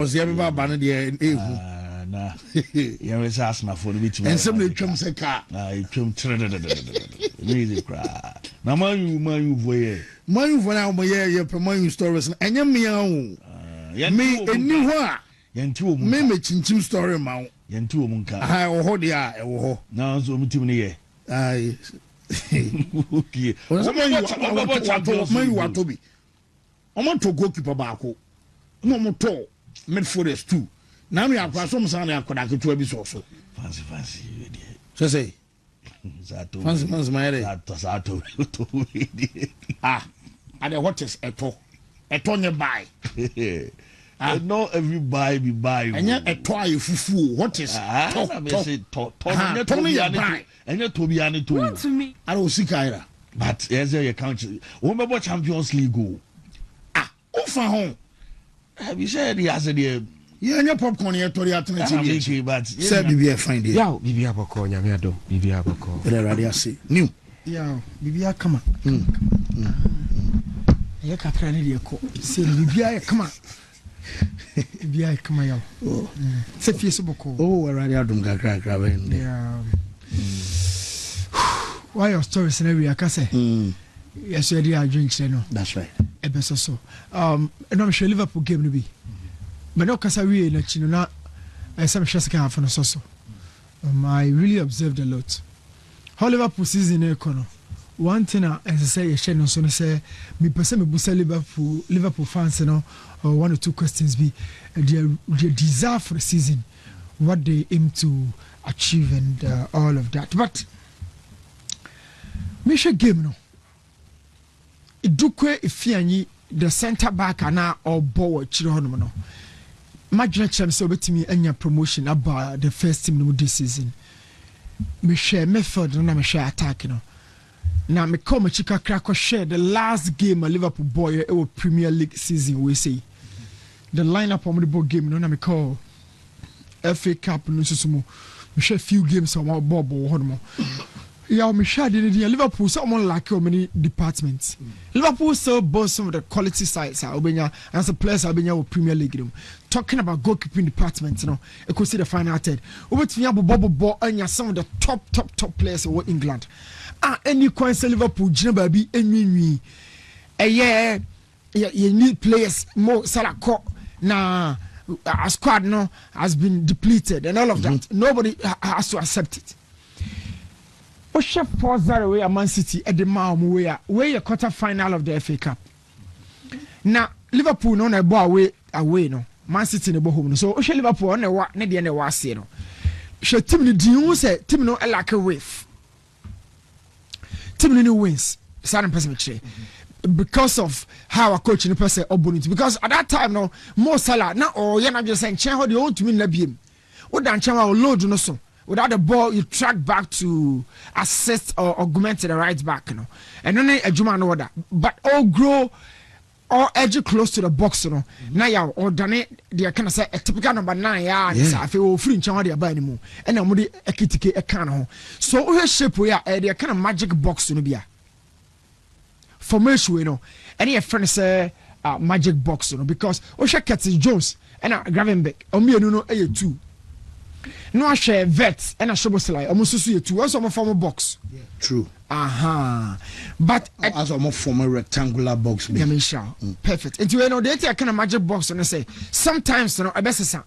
was everybody banning the nah. You was asking my phone which and somebody comes a car. I come really cry. Now you voye. Man, when I'm here, promoting stories and you me me a new one. Yentu me chinchim story mount. Yentu munka. I will hold ya. Now so mutimni. Aye. Okay. Man, you are to be. I want to go keep a barco. No more tall. Midfielders too. Now we have some son I could have to be so. Fancy. So say. Fancy my ah, and what is a tonya buy. Not every buy be buy. And yet a toy fufu. What is Tonya and you're Tobiani too. To me. I don't see Kyra. But as your country, remember Champions League go. Over home. Have you said he has a dear? Yeah, your popcorn here to the alternative. But said Bibia find it. Yeah, Bibia Boko, Yamiado, Bibia Boko. Whatever I say. New. Yeah, Bibia, come on. Yeah, Catherine, say Bibia, come on. Bibia, come on. Oh, say Facebook. Oh, already I don't crack. Yeah. Why your story scenario? I can say. Yes, you are drinks, you know. That's right. So. And I'm sure Liverpool game to be. But no, because I really let you know, some Shasaka have on so. I really observed a lot. How Liverpool season in Econo. One thing, as I say, a channel so say, me person me busa Liverpool fans, you know, or one or two questions be their desire for the season, what they aim to achieve, and all of that. But me share game no. Idukwe ifianyi the center back ana or ball chiro hono no. Imagine chance so betimi anya promotion about the first team no this season. Me share method na me share attack no. Na me come chika crack share the last game a Liverpool boy e Premier League season we say. The lineup on the ball game no na me call FA Cup no so mo. Me share few games on ball hono mo. Yeah, me share the Liverpool someone like how many departments. Liverpool still boast some of the quality sides Obenya and some players Obenya with Premier League. Talking about goalkeeping department, you know, I could see the final third. Over to me Bobo Ball and some of the top players in England. Any coins Liverpool, Baby, any yeah, you need players more Salah na a squad no has been depleted and all of that. Nobody has to accept it. Chef 4-0 way Man City at the Malmo where your quarter final of the FA Cup. Now Liverpool no na ball away no. Man City no home no. So Liverpool on the ne dey na wase no. She team ni di hu say team no like a wave. Team no wins. Certain person che. Because of how a coach no person opponent because at that time no Mo Salah na ye na just say chen how the own to me na biem. O dan chen wa load no so. Without the ball, you track back to assist or augment the right back, you know. And then a Juma no order, but all grow or edge close to the box, you know. Now you or done it. They kind of say a typical number 9. Yeah, I feel free in China by anymore. And I'm ready a kitty a can. So we shape we are they kind of magic box, you know. Be formation, you know. Any a friend say magic box, you know, because Osha Curtis Jones and Gravenbeck, or me, no, A2. No, I share vets and a showboslai almost see two also a former box. Yeah. True. But as a more former rectangular box. Perfect. And you know, they take a kind of magic box and I say sometimes you know a best son.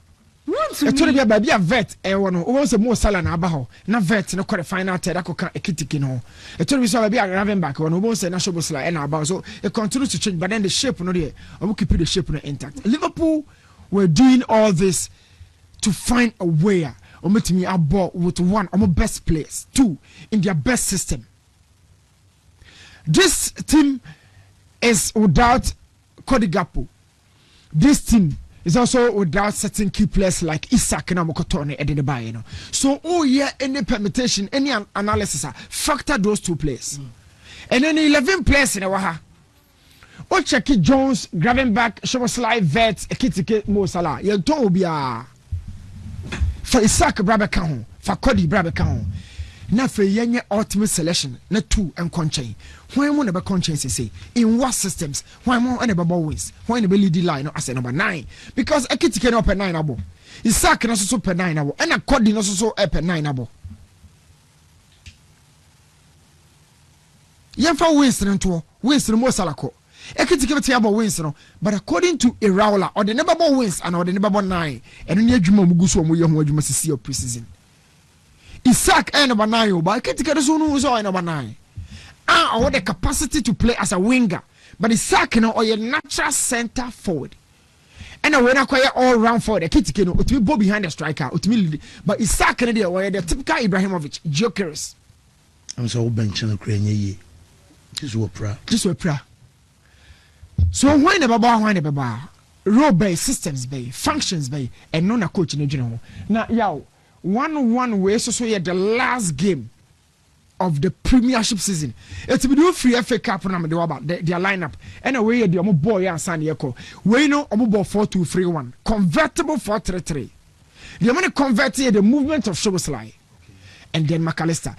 It's only a baby a vet and one who was a more salon abaho. Na vet no quite final ted a kitty no. It told me so be a graven back one who wants a national slide and about so it continues to change, but then the shape no there. I will keep the shape intact. Liverpool were doing all this to find a way or meet me about with one of my best players, two in their best system. This team is without Cody Gakpo. This team is also without certain key players like Isak and Mokotone and the Bayern. So, any permutation, any analysis, factor those two players. And then 11 players in the Waha. Ocheki Jones, Gravenberch, Shoboslai, Vets, Ekitike, Mo Salah. You told me, for Isak Brabacon, for Cody Brabacon. na fe yenye ultimate selection na 2 and conchain when mo na be conchain say in what systems when mo na be ball wins when be lead line as number 9 because Ekitike no per 9 abo Isaac no so per 9 abo and Kodi no so per 9 abo yemfa wins no mo salako Ekitike beti abo wins no but according to Iraola or the never ball wins and or the never ball 9 and ni adwuma muguso mo ye ho adwuma sisi of preseason Isaac number 9 but Ekitike so no so number 9 or the capacity to play as a winger but Isaac no or your natural center forward and when I acquire all round forward Ekitike no to be behind the striker ultimately but Isaac no dey where the typical Ibrahimovic jokers I'm so bench no kra nye this were pra so when the baba role bay systems bay functions bay and no na coach no dwene ho na yaw 1-1 way so yeah the last game of the premiership season it's be do free FA Cup na me dey about their lineup and away the omo boy ansan ye ko we no omo ball 4-2-3-1 convertible 4-3-3 the money converted the movement of Szoboszlai and then McAllister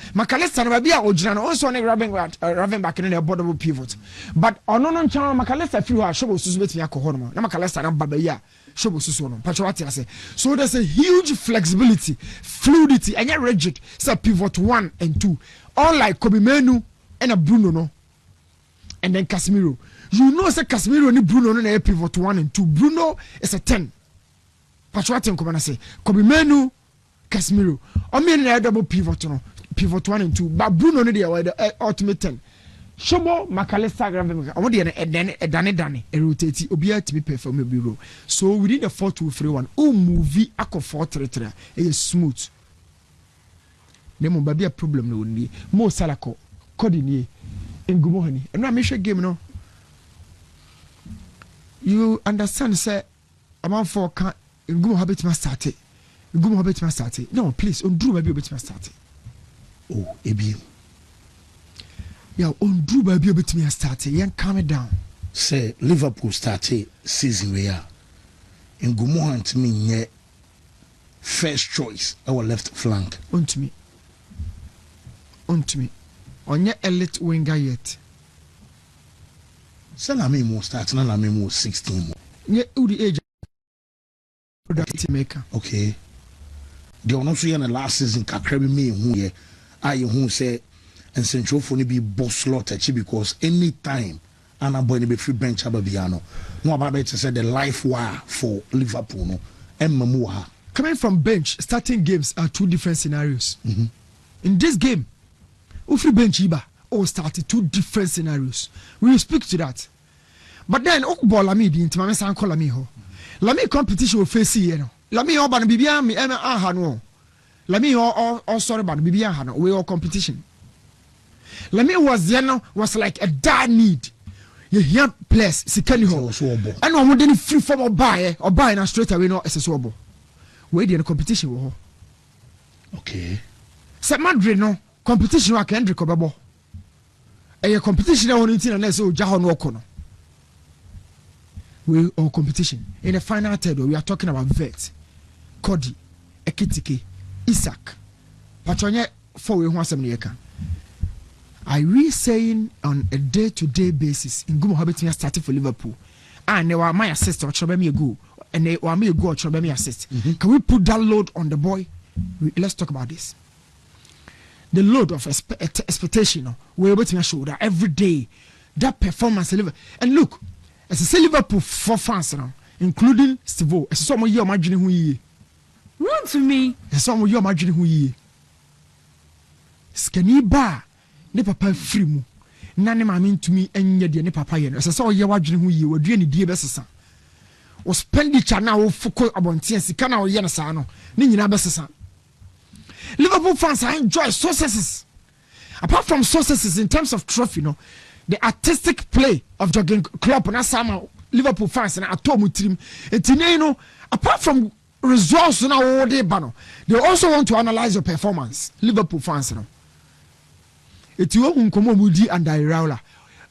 na be a ojina no also on Raven back in the boardable pivot but ono no chan McAllister free ha Szoboszlai betimi akọ no na McAllister na baba ya Szoboszlai no patchwati ase so there's a huge flexibility fluidity and rigid say pivot 1 and 2 unlike Kobe Menu and a Bruno no and then Casemiro you know say Casemiro and Bruno no na pivot 1 and 2 Bruno is a 10 patchwati nko na say Kobe Menu Casemiro o me na double pivot no pivot 1 and 2 but Bruno no dey the ultimate 10 Shobo McAllister Gravenberg o dey na dane rotate obi atimi perform bureau so within the 4-2-3-1 o movie akọ 4-3-3 is smooth nemo ba bia problem no ni mo salako kodi ni ngumo hani eno amehwe game no you understand say amount for can ngumo habit ma start ngumo habit ma start no please on drew ba bia habit ma start oh ebi yeah on drew ba bia habit ma start yen calm it down say Liverpool started season where ngumo hunt me nye first choice our left flank ontumi onye elite winger yet Salami mo start na Lami mo 16 mo nye udi age productive maker okay the ono so na last season kakra bi me hu ye aye hu say ensentrofo ni bi boss slot achi because anytime ana boy ni be free bench ababiano no about it say the life wire for Liverpool no emmamu ha coming from bench starting games are 2 different scenarios in this game Ufri bench iba all started 2 different scenarios. We will speak to that. But then Okbo Lami di intima me san call Lami ho. Lami competition will face here no. Lami ho ban bibia me aha no. Lami ho sorry ban bibia ha no. We all competition. Lami was there no was like a dire need. You hear place sikani ho. And one dey free form or buy na straight away no SSO. We dey the competition wo ho. Okay. Say Madrid no competition wa Kendrick obebo a competition na won ntina na say oja no okono we all competition in the final third we are talking about Vet Kodi Ekitike Isaac patonye for we ho asem ne yeka I re saying on a day-to-day basis in Gumo Habitin started for Liverpool and they were my assist or chobe me a go and they were me a go or chobe me assist can we put that load on the boy? Let's talk about this. The load of expectation we're able to show that every day that performance and look as a Liverpool for fans now including Steve as some of you imagining who ye run to me as some of you imagining who ye skinny bar ne papa free mu nane ma mean to me enye de ne papa ye as so ye wadwene who ye wadue ne die besesa o expenditure na wo foko abonte sika na wo ye na sa no ne nyina besesa. Liverpool fans enjoy successes. Apart from successes in terms of trophy, the artistic play of Jurgen Klopp and some Liverpool fans and Atomu team. And apart from results now, they also want to analyze your performance. Liverpool fans, it's you who come with and Iraola.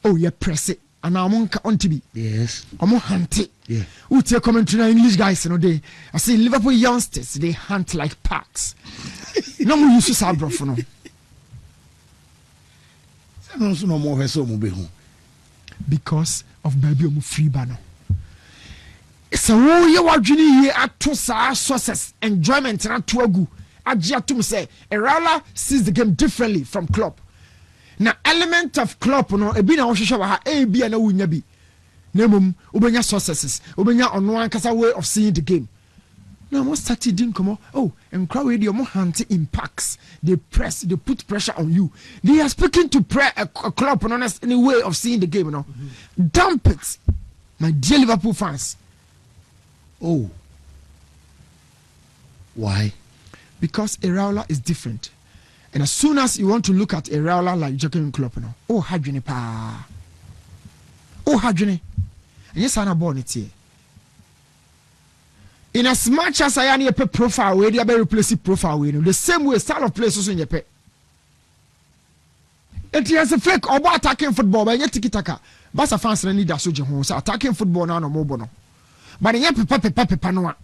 Oh, you press it. And I'm on to be. Yes. I'm on hunt it. Yeah. Who take commentary English guys, they I see Liverpool youngsters, they hunt like packs. No more use to Sabro for no. Also no more so mo because of baby omu free banner. So you are journey here at two sources enjoyment and to agu. Ajiatum say Erala sees the game differently from Klopp. Now element of Klopp no ebi na ohwehwe wa ha ebi na wunya bi. Nemum ubenya sources, ubenya ono ankasa way of seeing the game. Now mo started din come and crowd radio mo hunt impacts. They press, they put pressure on you. They are speaking to a Klopp on honest any way of seeing the game, you know. Dump it, my dear Liverpool fans. Oh, why? Because Iraola is different. And as soon as you want to look at Iraola like Jurgen Klopp, you know, Hadjini pa. Hadjini. And yes, I'm born it here. In as much as I am a profile way, they are replace profile way. The same way, style of play is in your pet. It is a fake or attacking football, but yet tiki taka. Basa fans need a soldier who say attacking football now no more. But in your papa.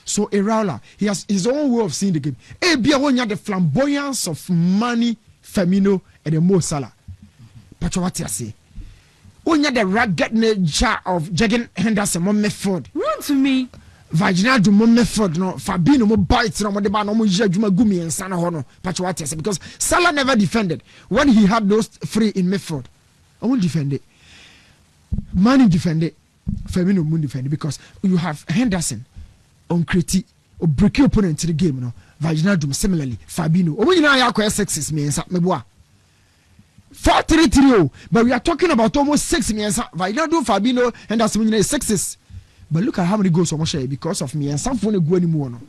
So Iraola, he has his own way of seeing the game. Be the flamboyance of money, Firmino, and the Mo Salah. But what I say? Onya the rugged nature of Jurgen Henderson, Mo method. Run to me. Vaginal do method no Fabinho mo bites no mo de ba no mo juma gumi ensa na ho no. But what I say? Because Salah never defended when he had those three in midfield. I won't defend it. Mane defended. Firmino won't defend it because you have Henderson on critique or break your opponent to the game, no. Vaginaldum similarly, Fabinho. Oh, you know, I acquire sexes me and Meboa 4-3-3, but we are talking about almost 6 me and Vaginaldum, Fabinho, and that's when you sexes. But look at how many goals almost share because of me and some phone go anymore. No.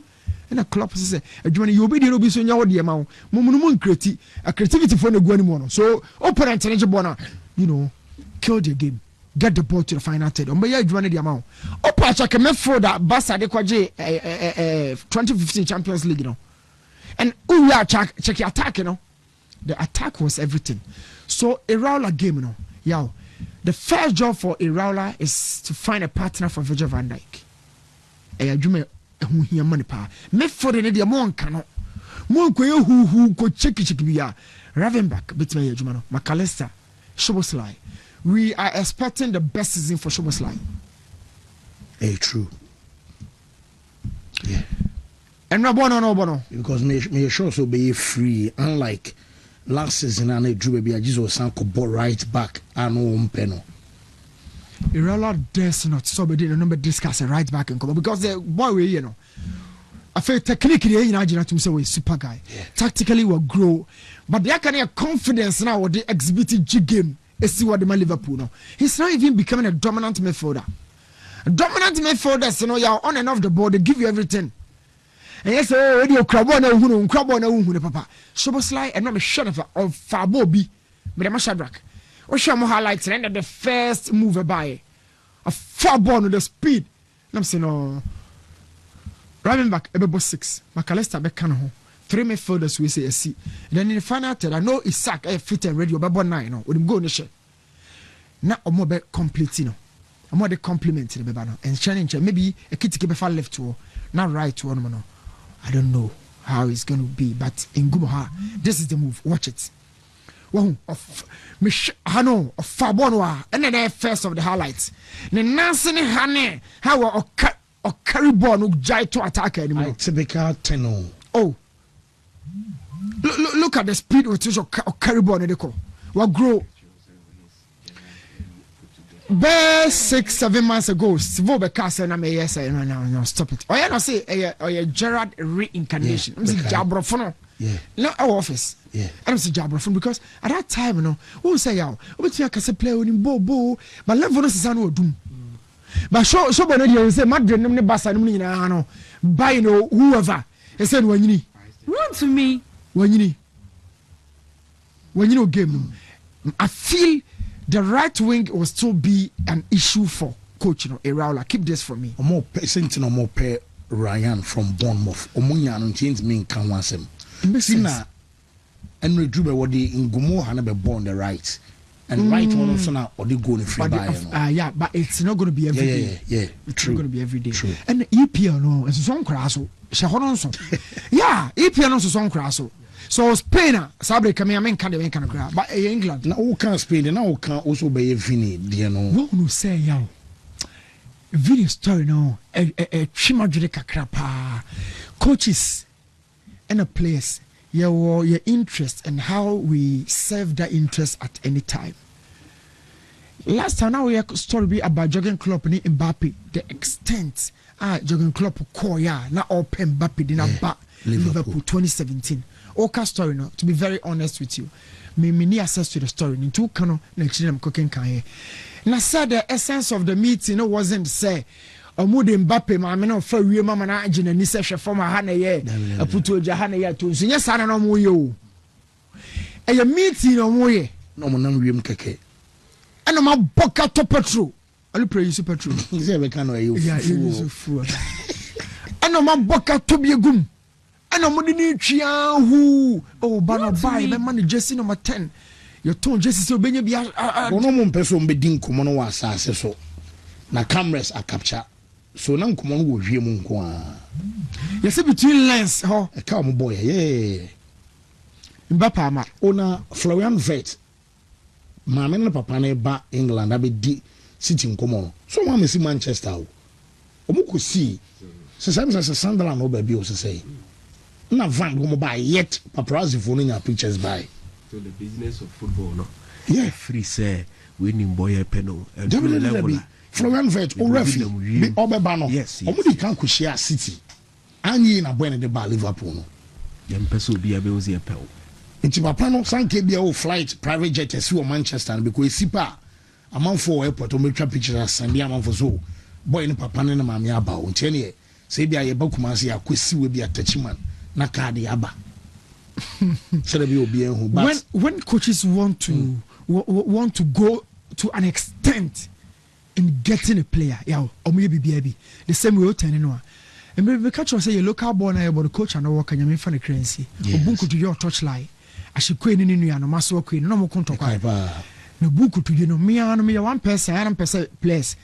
And a club says, you be the Robinson, the amount, Momun critique, a creativity for the go anymore. So, opponent challenge bona, you know, kill the game. Get the ball to the final third. You join the amount. Opa check me for that Barca de Kwaje 2015 Champions League, you know. And we are check your attack, you know. The attack was everything. So Iraola game, you know. Yeah. The first job for Iraola is to find a partner for Virgil van Dijk. Jume who here money pa. Me for the idea more cano. More who go check biya. Ravenback between Jumano. McAllister. Szoboszlai. We are expecting the best season for Szoboszlai. True. Yeah. And no bono. Because may sure so be free. Unlike last season, and it drew baby Jesus Sanko ball right back and no penal. Iraola does not so be the number discuss a right back and come because the boy we you know. I feel technically you know to say we super guy. Yeah. Tactically will grow, but there can have confidence now with the exhibited G game. See what the man Liverpool no. He's not even becoming a dominant midfielder. Dominant midfielders, you know, you're on and off the ball, they give you everything. And yes, radio crab on a papa. Szoboszlai and not a shot of Fabobi, but I'm a Shadrach. Or show more highlights and end the first move by a far ball with the speed. And I'm saying, no. Driving back, about 6. McAllister back can 3 midfielders we say a C. Then in the final third, I know Isaac fit and ready about 9 no with him go in the shit. Now I'm more complete, you know. I'm more the compliment to the baby and challenge maybe a kid to keep a far left to not right to one no. I don't know how it's going to be, but in Gumoha, this is the move. Watch it. Well, of Hano of Fabonwa, and then first of the highlights. The Nansen Hane, how or carry ball no jai to attack anymore. Typical 10. Oh. Look at the speed with which carry ball and what grow. Best 6-7 months ago, Stivo Becassa and I may say no, stop it. Oh, yeah, no, say a Gerard reincarnation. I'm saying Jabrofono. Yeah. Not our office. Yeah. I'm saying Jabrofon because at that time, you know, who say yaw, but you can play in Bobo, but level is an doom. But show Bonadio say Madrid, no Bassa, no, buy no whoever. He said, when you need. Run to me. When you know game, I feel the right wing will still be an issue for coach, you know, Iraola. Keep this for me. More percent or more pay Ryan from Bournemouth. Omunya and change me can want him. Sina and Redruba what the Ngumo Hanabe born the right. And right one also now or they go in free buy. Yeah, but it's not going to be every day. Yeah. It's not going to be every day. True. And EPL no, it's some crasso. Yeah, EPL no so some crasso. So Spain, Sabre come here, can the but England. Now who can Spain? Now who can also be a Vinny? You know. What will say yow? Video story no. A chimajurika crapa. Coaches and a players. Your interest and how we serve that interest at any time. Last time now we have story be about jogging club in Mbappe. The extent jogging club koya na open Mbappe dina ba Liverpool 2017. Oka story no. To be very honest with you, me need access to the story. Into kano na children cooking can here. Na said the essence of the meeting no wasn't say. Omude Mbappe ma me no fa wie mama na agina ni se hwe fam ha na ye aputo oja ha na ye to nso nya sa na no mo ye o e ye meeting no mo ye no mo nam wiem keke ana ma boka to petrol ali pray use petrol ze be kan no ye fu ana ma boka to biegum ana mo de ni twia hu o ba no buy be man jersey number 10 your ton jersey so benya bia ono mo mpeso mbedin komo no wa asase so na cameras are capture so na nkomo no wo hwie mu nko a you see between lens ho e ka mo boy yeah Mbappe ama ona Florian Wirtz maame na papa na ba England abedi city nkomo no so ma mesi Manchester o omuko si se Sunderland no ba bi o se say na van go mo ba yet paparazzi for no nya pictures by so the business of football no yeah free say winning boy peno and level Florian Wirtz o refi bi obeba no omudi kan ko share city anyi na boy na de ba Liverpool no yem peso bi abe ozi epel nti papa no sanke bia o flight private jet esi o Manchester no because sipa amanfo airport o metwa pictures sande amanfo so boy ni papa no na maame aba o nti ne se bia ye ba Kumasi akwesi we bia tachiman na card aba should be obi en hu but when coaches want to go to an extent in getting a player, yeah, or maybe baby. The same way you tell no. And maybe catch us say your local boy na about the coach and work and you mean for the currency. Obunku to your touchline. I should queen in New York, no master queen, no more contact. No buku to you know me and me 1%, I am place.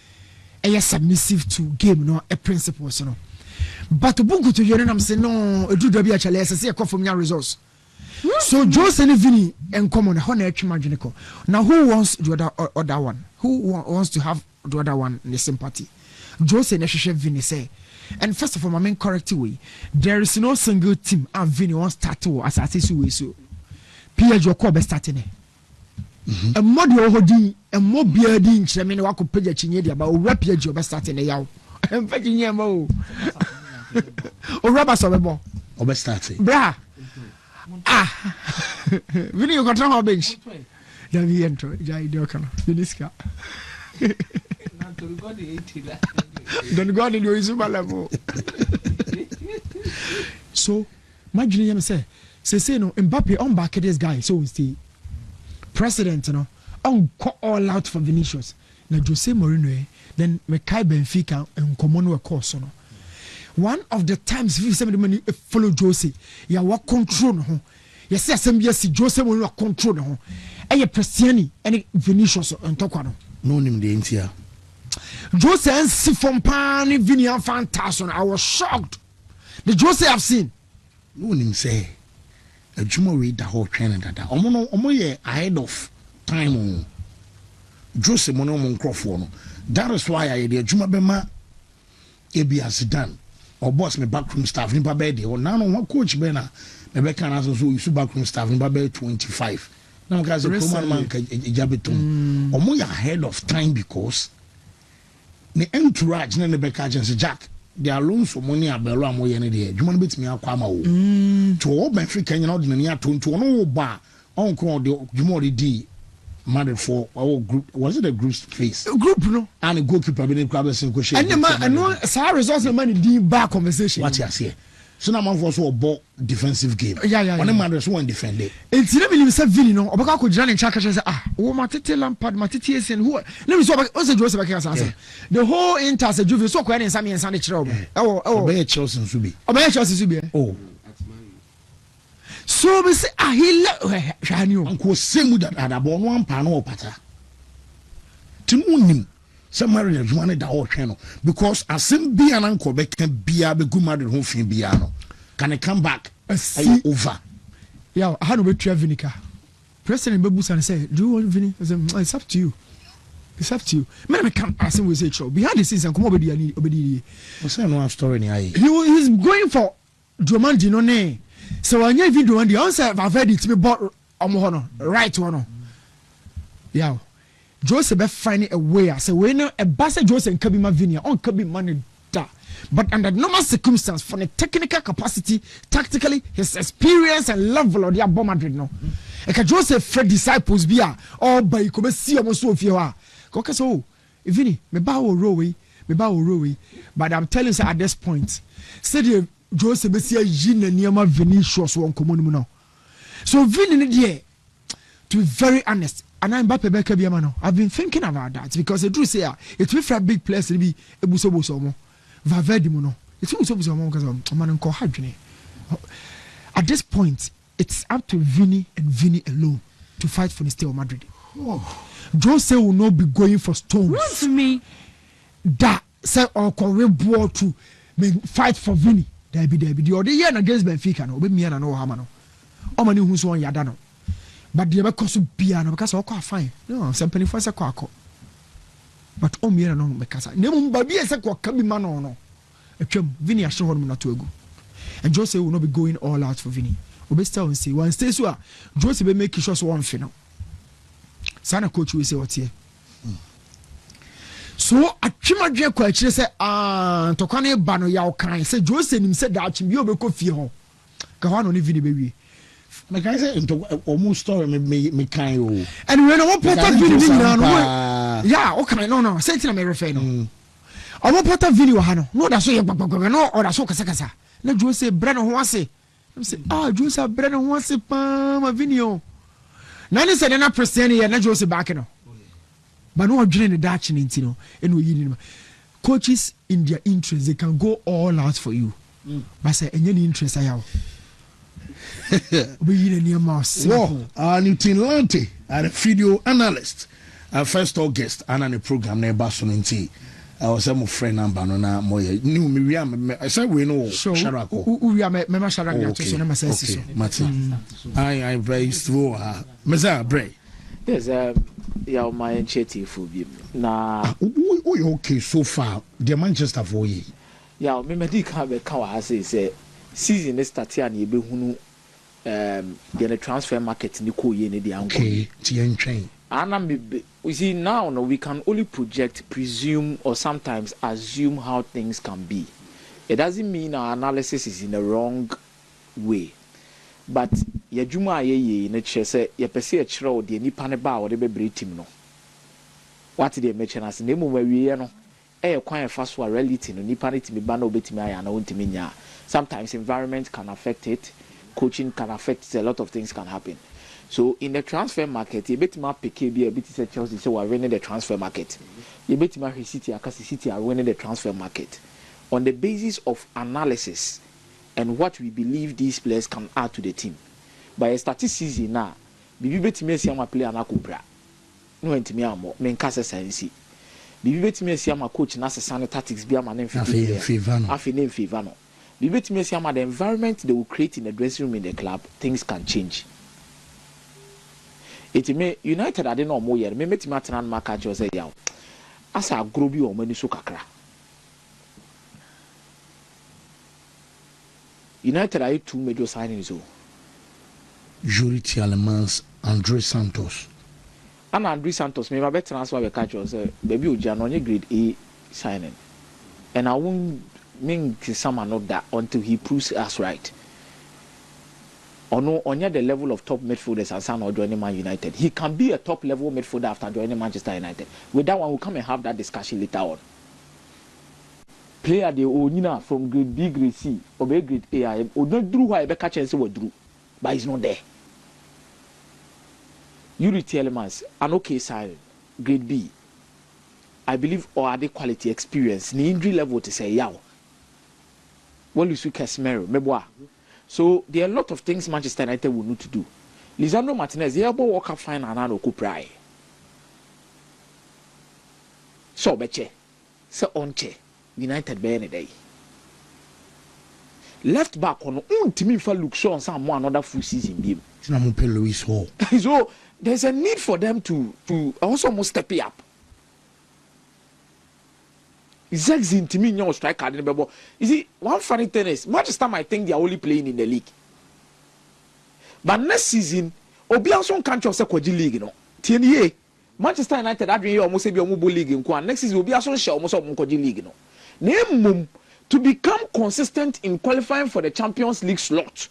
A yes submissive to game, no a principle, so no. But Obunku to you and I'm saying no, a do be a challenge, I see a call from your results. So Jose and Vinny and common honor imagine. Now who wants the other one? Who wants to have the other one in the sympathy? Jose and Vinny say. And first of all, my main correct way, there is no single team and Vinny wants start to as I say so. Pierre Joko be starting. A model holding a more bearding chairman who could pay a chinny about rap Pierre Job starting a yow. I'm fetching him or Rabas of a ball. Or starting. Bra. Vinny, you got on bench. Davi entro, Jai Dokano, Uniska. Don't go to your level. So, imagine him say no, Mbappe on back this guy, so is the president, you know, on all out for Vinicius. Now, Jose Mourinho, then Mekai Benfica and Common course, you know. One of the times, if you somebody follow Jose, you are control, no. Yes, Jose Mourinho control, no. Eye Prestiani and Vinicius and Tokano. No name the Intia. Jose and Sifon Pani Vinian Fantasson. I was shocked. The Jose I've seen. No name say a Juma read the whole training that omo ahead of time. Jose Mono Crawford. That is why I the Juma Bema Ebi has done. Or boss me backroom staff in Babedi or now one coach Bena. Maybe can also use backroom staff in Babedi 25. Now, guys, a common man can jabeton. Or more ahead of time because the entourage, then the back agency Jack, they are loans for money at Bella more than a day. You want to beat me out, Kwama. To all Benfica, you know, the near to an old bar, uncle, the Jumori D. Mad for our group, was it a group face? A group, no, and a goalkeeper being clubs and question. And the man, and no, Sarah results the money deep back conversation. What you say? So now man was a ball defensive game. Yeah. When the man was one defend it. It's never been said, you know, about could Johnny Chaka say, oh, Matiti Lampard, Matiti, and who? Let me talk about Joseph Bakas. The whole entire Juve so quiet and Sammy and Sunday Trouble. Oh, Chelsea Subi. Oh, Chelsea Subi. Oh. So we say, he let Shanu. Uncle Semu that had a born one panel pata. To know somewhere in the one that whole channel because as sim be an uncle can be a good mother who fin piano. Can I come back? See over. Yeah, I had no Vinica. President Babusan said, do you want Vinny? I said, it's up to you. It's up to you. Man, I can't ask him with say show. Behind the scenes and come over the obedi. I say no story ni aye. He's going for Jomandi no ne. So when you video on the answer I've heard it be bought right one. Yeah. Joseph be finding a way. I say we know a bass Joseph can be my Vinny on can be money da. But under normal circumstance, for the technical capacity, tactically, his experience and level of the Abba Madrid no. Eka Joseph Fred disciples be all by you come see almost so few are. Koka so, Vinny, me ba wo rowe, but I'm telling you at this point, say the Joseph be see a Jean and Niama Vinny shows one common no. So Vinny die, to be very honest, and I'm back Beka Biamano. I've been thinking about that because the truth say it will for a big place to be a busobo. Vavedi mono. It's also at this point, it's up to Vinny and Vinny alone to fight for the state of Madrid. Oh. Jose will not be going for stones. Run to me. That say or Korea to fight for Vinny. There be the other year against Benfica. No, be me and no hamano. How many who's one yadano? But the because of piano because I quite fine. No, some penny for a quack. But me and no because name baby as a quack can be man or no. Vinny assure him not to go. And Jose will not be going all out for Vinny. Obesta will say one stays where Jose will make sure one final. Sana coach will say what's here. So a Chimadria question say, Tokane Bano Yao Kai say Jose himself that you be coffee home. Kawan only Vinny baby. My guy say into almost story me kind. And when I want put Vinny yeah, okay, no, say it in a referendum. I want put Vinny Wahano. No, that's so no, or that's so Casacasa. Let Jose Brennan was say. I say, Jose Brennan was a palm video. None is an percent and not Jose Bacano. But no one the Dutch in Intino, and we need coaches in their interest, they can go all out for you. But say, any interest I have. We need a near mouse. Our new team Lartey, a video analyst, our first August, and on the program near Barcelona. I was a friend number na moye new Miriam I said we know Sharako we are member Sharako to so na say Martin I very slow meza bray there's ya my initiative for bi na oh okay so far the Manchester for ye ya me medical be ka wa say season start here na e be hunu the transfer market ni ko ye ne dia anko okay ti en train we see now no, we can only project, presume, or sometimes assume how things can be. It doesn't mean our analysis is in the wrong way. But yajuma ye nature say ye pese a chiro de nipa ne ba o de be team no. What they mention as name where we no e kwan fa so reality no nipa ne timi ba na obetimi aya na wontimi nya. Sometimes environment can affect it, coaching can affect it, a lot of things can happen. So in the transfer market, you bet my PKB a bit is Chelsea so we're winning the transfer market. You bet my City Akasi City are winning the transfer market on the basis of analysis and what we believe these players can add to the team. By a statistics now, Bibi bet me see my player na kubra. No entimi amo, men kasa science. Bibi bet me see my coach na sesane tactics be am name favor no. Bibi bet me see the environment they will create in the dressing room in the club, things can change. It may United I didn't know more yet. Me met my turn mark at say yaw. As a grobi or many so kakra. United are two major signings. Jury Tielemans, Andre Santos. And Andre Santos, me better transfer we catch us. Baby Ujan on grade A signing. And I won't mean someone not that until he proves us right. Or no, on the level of top midfielders and son or joining Man United. He can be a top level midfielder after joining Manchester United. With that one, we'll come and have that discussion later on. Player the Onina from grade B, grade C, or grade A, I or not drew why I catch and say what drew, but he's not there. Yuri Tielemans, an okay sign, grade B. I believe or are the quality experience, the injury level to say yaw. Well, you see Casemiro, Meboa. So there are a lot of things Manchester United will need to do. Lisandro Martinez, he able walk up fine and no kuprai. So beche, so onche, United be any day. left back on untimi fa look sure some more another full season game. Louis Hall. So there's a need for them to also almost step it up. Exactly, to me, no striker. You see, one funny thing is, Manchester might think they are only playing in the league, but next season, Obianson can't just say Kwaji League, you know. TNA, Manchester United, I dream almost say be a mobile league in Kwan. Next season, Obianson share almost a Kwaji League, you know. Name to become consistent in qualifying for the Champions League slot,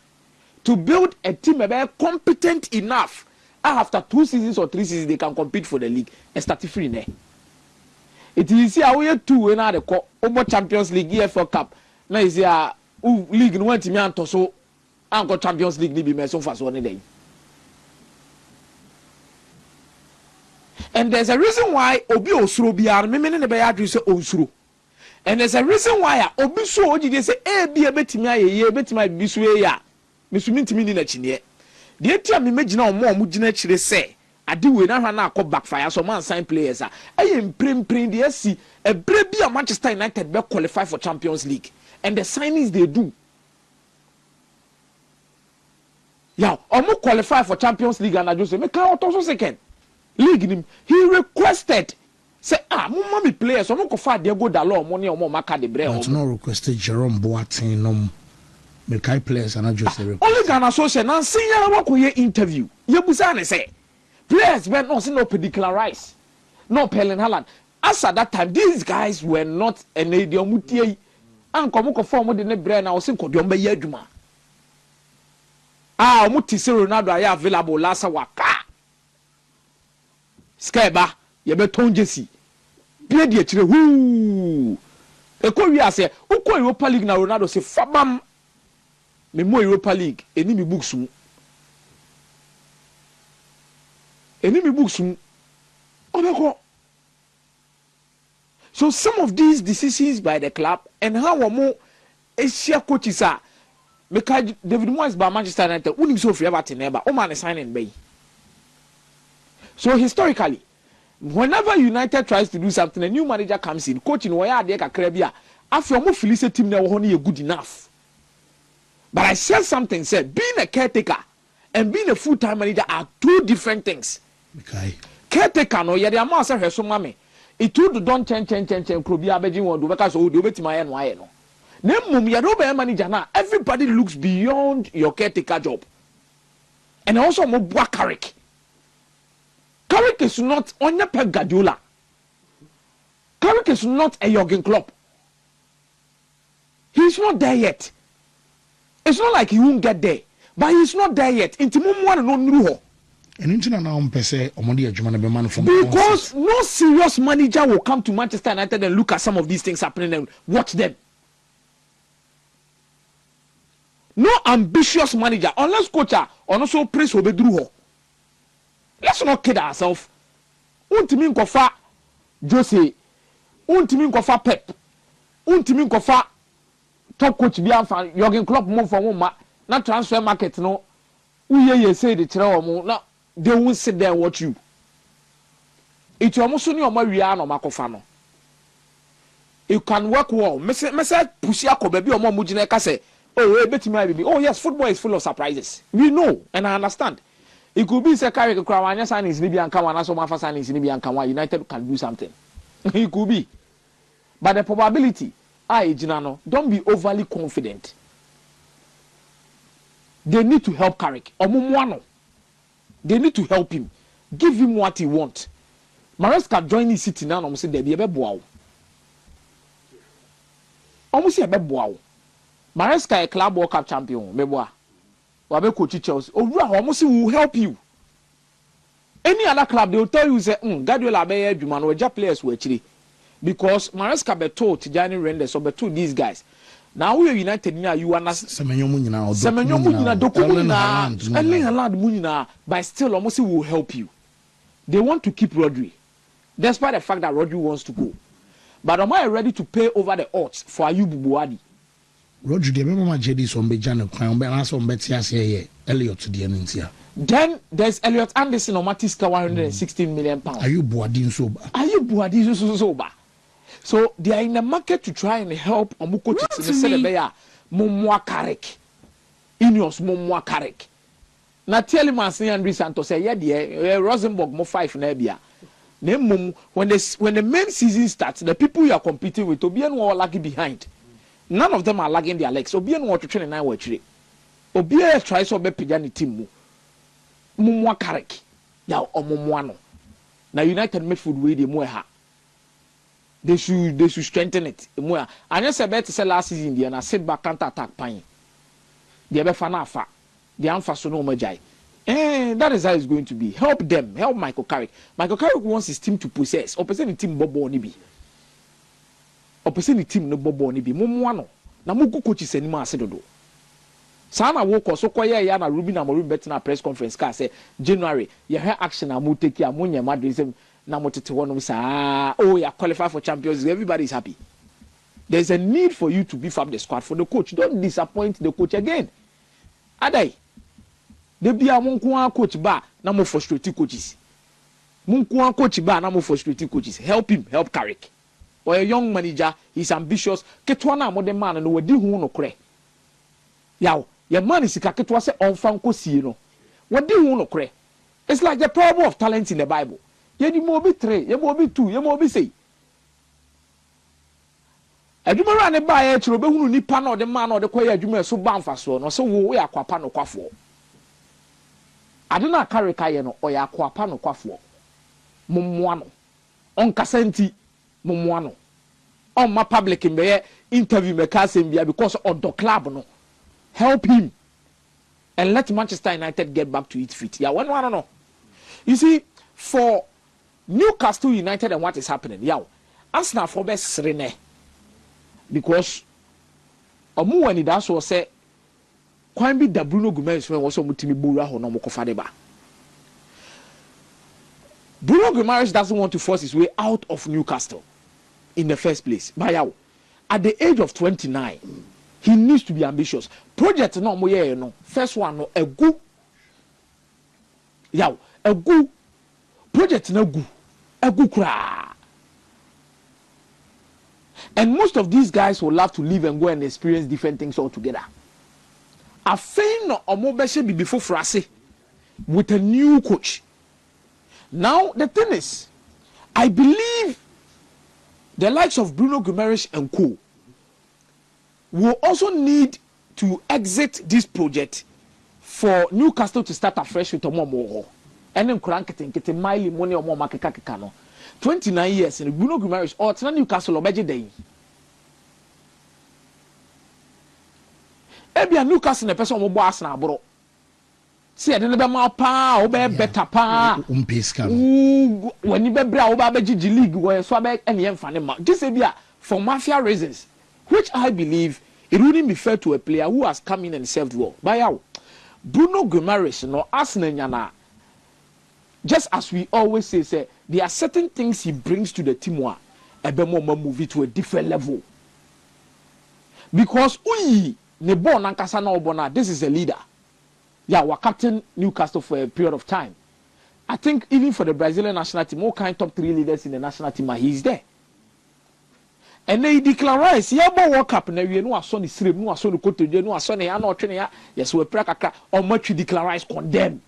to build a team competent enough. After 2 seasons or 3 seasons, they can compete for the league and start free there. It is here we are 2 when the Omo Champions League EFL Cup. Now is here league no want me anto so anko Champions League ni be me so fast one day. And there's a reason why Obi Osuro biar me ne be adwin say Osuro. And there's a reason why Obi so oji dey say e bia betimi ayeye betimi bi so e ya. Me so mintimi ni na chine. De tia me magina omo gina chire say ade we na hwa na akọ backfire so man sign players a ayem prem de asi e bre bi a Manchester United be qualify for Champions League and the signings they do yeah omo qualify for Champions League and Jose me can also second league nim he requested say mo me players omo ko fa Diego Dalot omo ne omo maka de bre omo no requested Jerome Boateng no me kai players and Jose only Ghana social na senior wa ko ye interview ye busa ne say players were not no pedicularized, no Pelin Haaland. As at that time, these guys were not an idiomutie. And come form with the brain. I was saying, Kodiombe Yeduma. Mutisi Ronaldo, I available last waka. Skeba, Yebeton Jesse. Beardy, whoo. A Korea say, Uko Europa League now, Ronaldo say, Fabam. Memo Europa League, enemy books. Enemy books. So some of these decisions by the club and how more Asia coaches are because David Moyes by Manchester United wouldn't so free about never man is signing bay. So historically, whenever United tries to do something, a new manager comes in, coaching where they can Caribbean. After more Felice team now only good enough. But I said something, said being a caretaker and being a full-time manager are 2 different things. Okay. Caretaker no yede ama say hweso mame itu do don chen krobi abeji won do because o do betima ye no aye no na mum yede obe manager na everybody looks beyond your caretaker job and also mo bua Carrick is not onye Pep Guardiola. Carrick is not a Jurgen Klopp. He's not there yet. It's not like he won't get there, but he's not there yet. Inti mum wan no nuru ho. Because no serious manager will come to Manchester United and look at some of these things happening and watch them. No ambitious manager, unless coacher, or also praise Obedruho. Let's not kid ourselves. Untimin kofa Jose, untimin kofa Pep, untimin kofa top coach Bianfa, Jurgen Klopp move for one not transfer market no. We say the chira no. They won't sit there and watch you. It's almost only on my real or Macofano. You can work well. Message Pusiako baby or Mujineka say, oh, bet me, oh, yes, football is full of surprises. We know and I understand. It could be Sakari Krawanya sign is Libyan Kawana, so Mafa sign is Libyan Kawa. United can do something. It could be. But the probability, Jinano, don't be overly confident. They need to help Carrick. Omumwano. They need to help him. Give him what he wants. Maresca join his city now. Almost say there be a bebo. Almost say a bebo. Maresca a club World Cup champion. Beboa. Wabe coach Chelsea. Almost will help you. Any other club they will tell you say, Guardiola be here. You man, we just players who actually because Maresca be told Tijani Renders or be told these guys. Now we are United now. You understand? Semenyo munyina munyina, but still almost will help you. They want to keep Rodri, despite the fact that Rodri wants to go. But am I ready to pay over the odds for Ayubu Buwadi? Rodri, the member JD Sombejano, Crown Balance on Betia, Elliot to the Anintia. Then there's Elliot Anderson on Matiska 116 million pounds. Are you Buadin sober? So they are in the market to try and help Omuko to say Mumwa Karek. Ineos Mumwa Karek. Na Telemans ni Andri Santos say yeah Rosenborg mo 5 na bia. When the main season starts, the people you are competing with Obi and are lagging behind. None of them are lagging their legs. Obi and want to train and I watch it. Obi tries to be pijani team. Mumwa Karek. Ya omumwano. Na United midfield way the more they should strengthen it. More. And just about to say last season and I sit back counter attack pain. They be fanafa. They anfa so no majai. That is how it's going to be. Help them. Help Michael Carrick. Michael Carrick wants his team to possess. Or person the team bobo ni bi. Or person the team no bobo ni bi. Mumwano. Na mugu coaches anima asedodo. Sana woko so kwa ya na Ruby na Morin bet na press conference ka say January ye hear action na mo take ya mo nya madrid na mo tete wonom sa oh ya qualify for Champions League. Everybody is happy. There's a need for you to beef up the squad for the coach. Don't disappoint the coach again. Adai. They be a munkuan coach ba na mo frustrate coaches. Munkuan coach ba na mo frustrate coaches. Help him, help Carrick. Or a young manager, he's ambitious. Ketwana mo de man no wadi hu no kre. Yaw, your man is kaketwa se onfa nkosie no. Wadi hu no kre. It's like the problem of talent in the Bible. Ye di mo bi 3, ye mo bi 2, ye mo bi 6. Adwuma ne ba ye chiro be hunu nipa na de man na de koye adwuma so ba mfa so no se wo ya kwapa no kwafo. Ade na Carrick aye no o ya kwapa no kwafo. Mummoa no. On kasanti mummoa no. On ma public in interview me ka sem bia because on the club no. Help him and let Manchester United get back to its feet. Yeah, one no. You see, for Newcastle United and what is happening, yeah, Arsenal for best Serene because omu when it also say kwan bi da Bruno Guimaraes when was omutimi bura ho no mokofa deba. Bruno Guimaraes doesn't want to force his way out of Newcastle in the first place. But yeah, at the age of 29. He needs to be ambitious. Project no mo ye no. First one no egu. Yaw, egu. Project no egu. Egu kra. And most of these guys will love to live and go and experience different things altogether. A fein no omo be be before frase with a new coach. Now the thing is, I believe the likes of Bruno Guimaraes and co will also need to exit this project for Newcastle to start afresh with Omo. And then Kurankete Miley money or more makekakano. 29 years in Bruno Guimaraes or it's not Newcastle or Beji Day. Ebi a Newcastle na person mo bo Arsenal bro. See I didn't be more pa or be better pa. When you be bra or be G league where so be any enfane ma. This ebi for mafia reasons, which I believe it wouldn't be fair to a player who has come in and served well. By how Bruno Guimaraes no Arsenal nyana. Just as we always say, there are certain things he brings to the team wa ebe mo move it to a different level. Because ne born nankasa na obona, this is a leader. Yeah, we're captain Newcastle for a period of time. I think even for the Brazilian national team, all kind of top 3 leaders in the national team, he's there. And they declare, yeah, but World Cup, and we know a son is stream, no a son to do, no a son, and not training. Yes, we're practically or much declare condemn.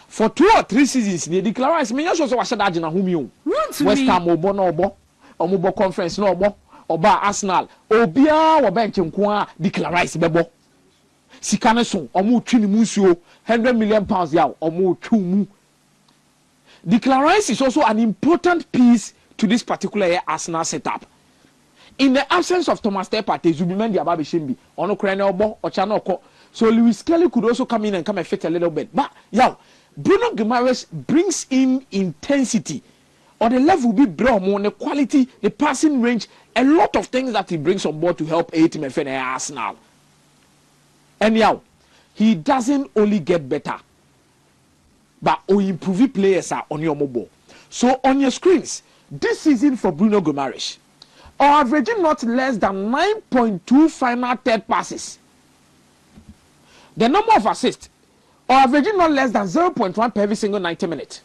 For 2 or 3 seasons, they declare, me, I also was a dagina whom you West Ham or Bonobo or Mobo Conference, no more, or Bar Arsenal, or Bia or Bench and Qua declare Bebo. Sikaneson, or more Trini Musio, £100 million yaw, or more 2 mu. Declare is also an important piece to this particular Arsenal setup. In the absence of Thomas Partey, Zubimendi Ababi Shimbi, Ono Krenelbo, or Chanoko, so Lewis Kelly could also come in and come and fit a little bit. But yeah, Bruno Guimaraes brings in intensity, or the level be brought the quality, the passing range, a lot of things that he brings on board to help a team and Arsenal. And yeah, he doesn't only get better, but improve players are on your mobile. So on your screens, this season for Bruno Guimaraes, averaging not less than 9.2 final third passes. The number of assists, averaging not less than 0.1 per every single 90 minutes.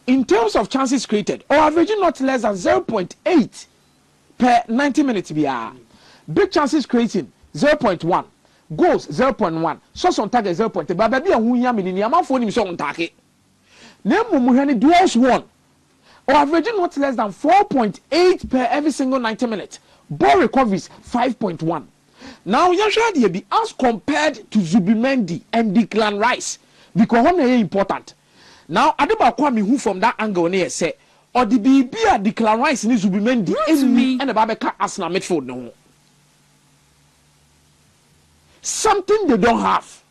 In terms of chances created, averaging not less than 0.8 per 90 minutes. Big chances creating 0.1 goals 0.1 shots on target 0.3 but baby ahu nya me ni amanfo ni so on target na mumu hwani duels won or averaging not less than 4.8 per every single 90 minutes ball recoveries 5.1 now Yashadi be as compared to Zubimendi and Declan Rice because one is important now Adeba Kwame who from that angle near say or the BB Declan Rice ni Zubimendi and the Babeka Arsenal midfield no something they don't have.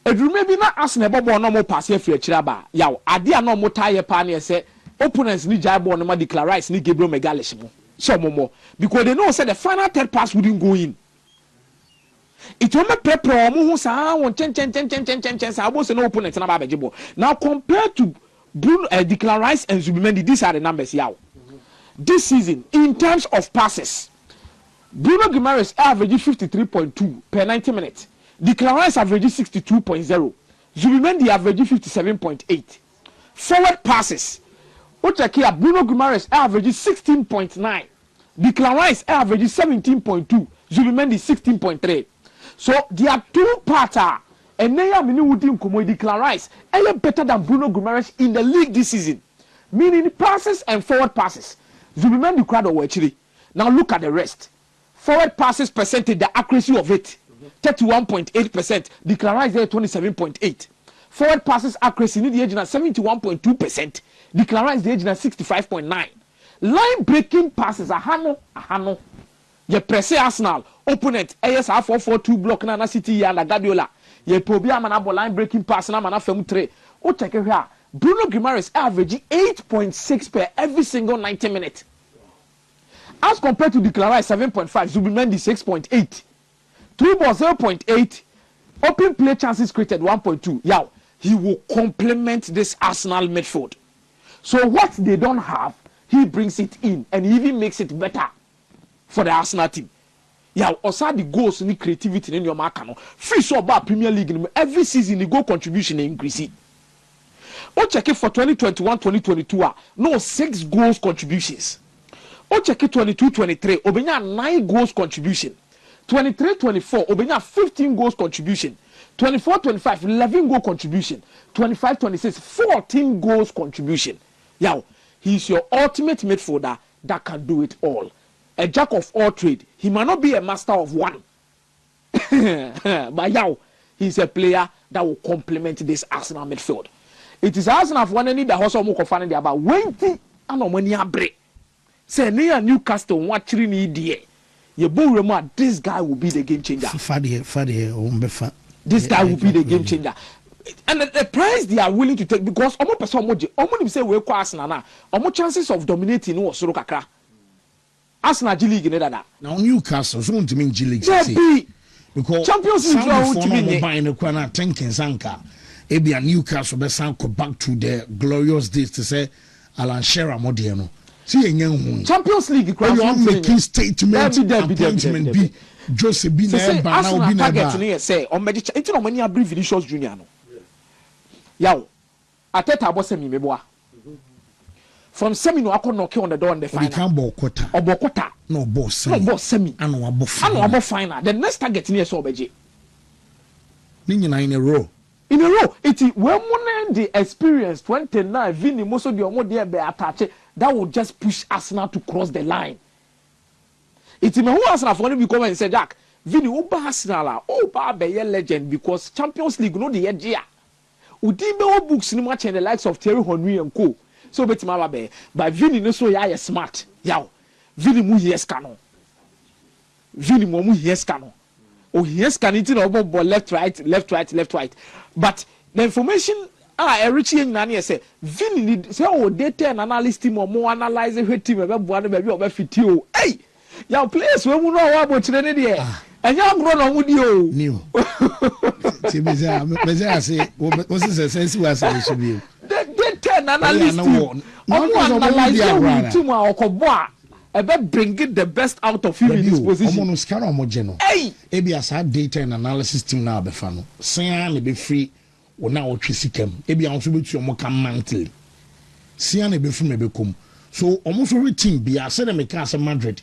If you maybe not asking about no more pass here for a chiraba, yaw, idea no more tire pan say opponents need Jabo no more declarize need Gabriel Megalish some more because they know say the final third pass wouldn't go in. It will make pepper who say I was no opponent na Babajibo. Now compared to Bruno Declarize and Zubimendi, these are the numbers yaw. This season in terms of passes. Bruno Guimaraes averaged 53.2 per 90 minutes. Declan averaged 62.0. Zubimendi averaged 57.8. Forward passes. Ochakia Bruno Guimaraes averaged 16.9. Declan averaged 17.2. Zubimendi 16.3. So there are two parts. And they are many wooden commodity Declan better than Bruno Guimaraes in the league this season. Meaning passes and forward passes. Zubimendi crowd over actually. Now look at the rest. Forward passes percentage, the accuracy of it, 31.8%. Declan there 27.8. Forward passes accuracy need the age 71.2%. Declan the age 65.9. Line breaking passes ahano. You press Arsenal opponent ASR 442 block na City and Guardiola. You probably manabo line breaking pass na mana fem 3. O check here. Bruno Guimaraes average 8.6 per every single 90 minutes. As compared to Declan 7.5, Zubimendi 6.8. Through ball 0.8. Open play chances created 1.2. Yeah, he will complement this Arsenal midfield. So what they don't have, he brings it in and he even makes it better for the Arsenal team. Yeah, also the goals and the creativity in your mark. Free so about Premier League every season the goal contribution increase. Oh, check it for 2021-2022. No 6 goals contributions. O check it 22-23, Obenya 9 goals contribution. 23-24, Obenya 15 goals contribution. 24-25, 11 goal contribution. 25-26, 14 goals contribution. Yow, he's your ultimate midfielder that can do it all. A jack of all trade. He might not be a master of one. But yow, he's a player that will complement this Arsenal midfield. It is Arsenal for one need the horse of Mukofani about 20 and money break. Say near Newcastle watching idea. You bow this guy will be the game changer. This guy will be the game changer. And the price they are willing to take because almost person almost say we Arsenal now. Almost chances of dominating was so kakra. Arsenal G League that. Now Newcastle so to mean G League. Because Champions League want to be buying the corner thinking Zanka. Maybe a Newcastle be go back to their glorious days to say Alan Shearer Modiano. Champions League you are making statement appointment be Joseph be there but now be there say on medical it's no many brief Vinicius Junior no yaw Ateta abose mi meboa from semi no akọ knock on the door on the final can ball quarter obokota no boss semi and abo final the next target near so obeje in a row it when the experience 29 Vini most of the omo there be attach that will just push Arsenal to cross the line. It's me who Arsenal for me come and say Jack Vini oba Arsenal oba be legend because Champions League no the edge here. Udi be books ni match and the likes of Thierry Henry and co. So betima be but Vini no so ya smart. Yaw Vini mu yes canon. Vini mu yes canon. Oh yes canon it no ball left right. But the information Richie Nani say Vini need say data and analyst team or more analyze her team about baby or fit. Hey, your players we know about today there. And you grown on with you. New. Say what's this sense was should be. The 10 analyst team. Analyze your team or Koboa. About bringing the best out of him in his position. Hey, Ebiasa data and analysis team now be fano. Say be free. Ona otwe sikam ebi anso betu omo ka monthly sia na be fu me be kom so omo so team bia say na me ka say Madrid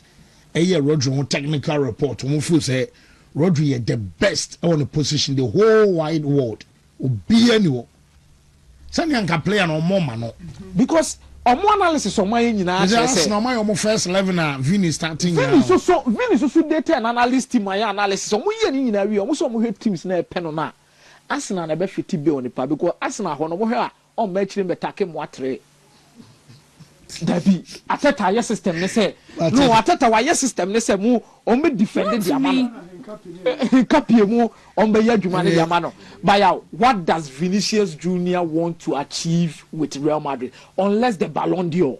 Rodri on technical report. On feel say Rodri is the best on the position the whole wide world. Be anyone. Sanya can play no more man. Because omo analysis on my nyina say no my first 11 Vini starting. Vini so data and analyst team my analysis. Omo ye ni nyina wi omo so omo hit teams na pen na. Arsenal na be fit be on pa because Arsenal ho no mo hwe a on match ni betake mo atre. Dabi Ateta your system ne say no Ateta wa your system ne say mu on be defend the amano. Kapie mu on be adwuma ne the amano. But what does Vinicius Junior want to achieve with Real Madrid unless the Ballon d'Or?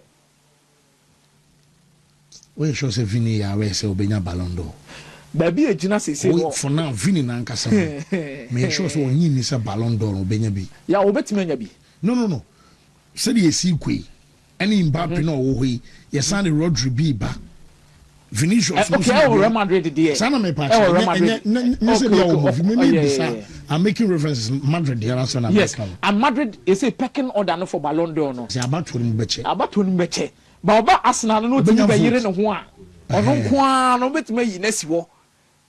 We show say Vini ya we say obenya Ballon d'Or. Baby ejina say for now Vini na nkasa. Me show so onyi ni say Ballon d'Or obenya bi. Ya obetime nya bi. No. Say the esi kwe. Any Mbappe no wo yi. Ye san the Rodri bi ba. Vinicius okay, Real Madrid there. Sana me patch. I'm making references Madrid there also na. Yes. And Madrid is a pecking order no for Ballon d'Or no. Say about to beche. About to beche. But oba Arsenal no ti be yire no ho a. Ono kwa no betime yi na siwo.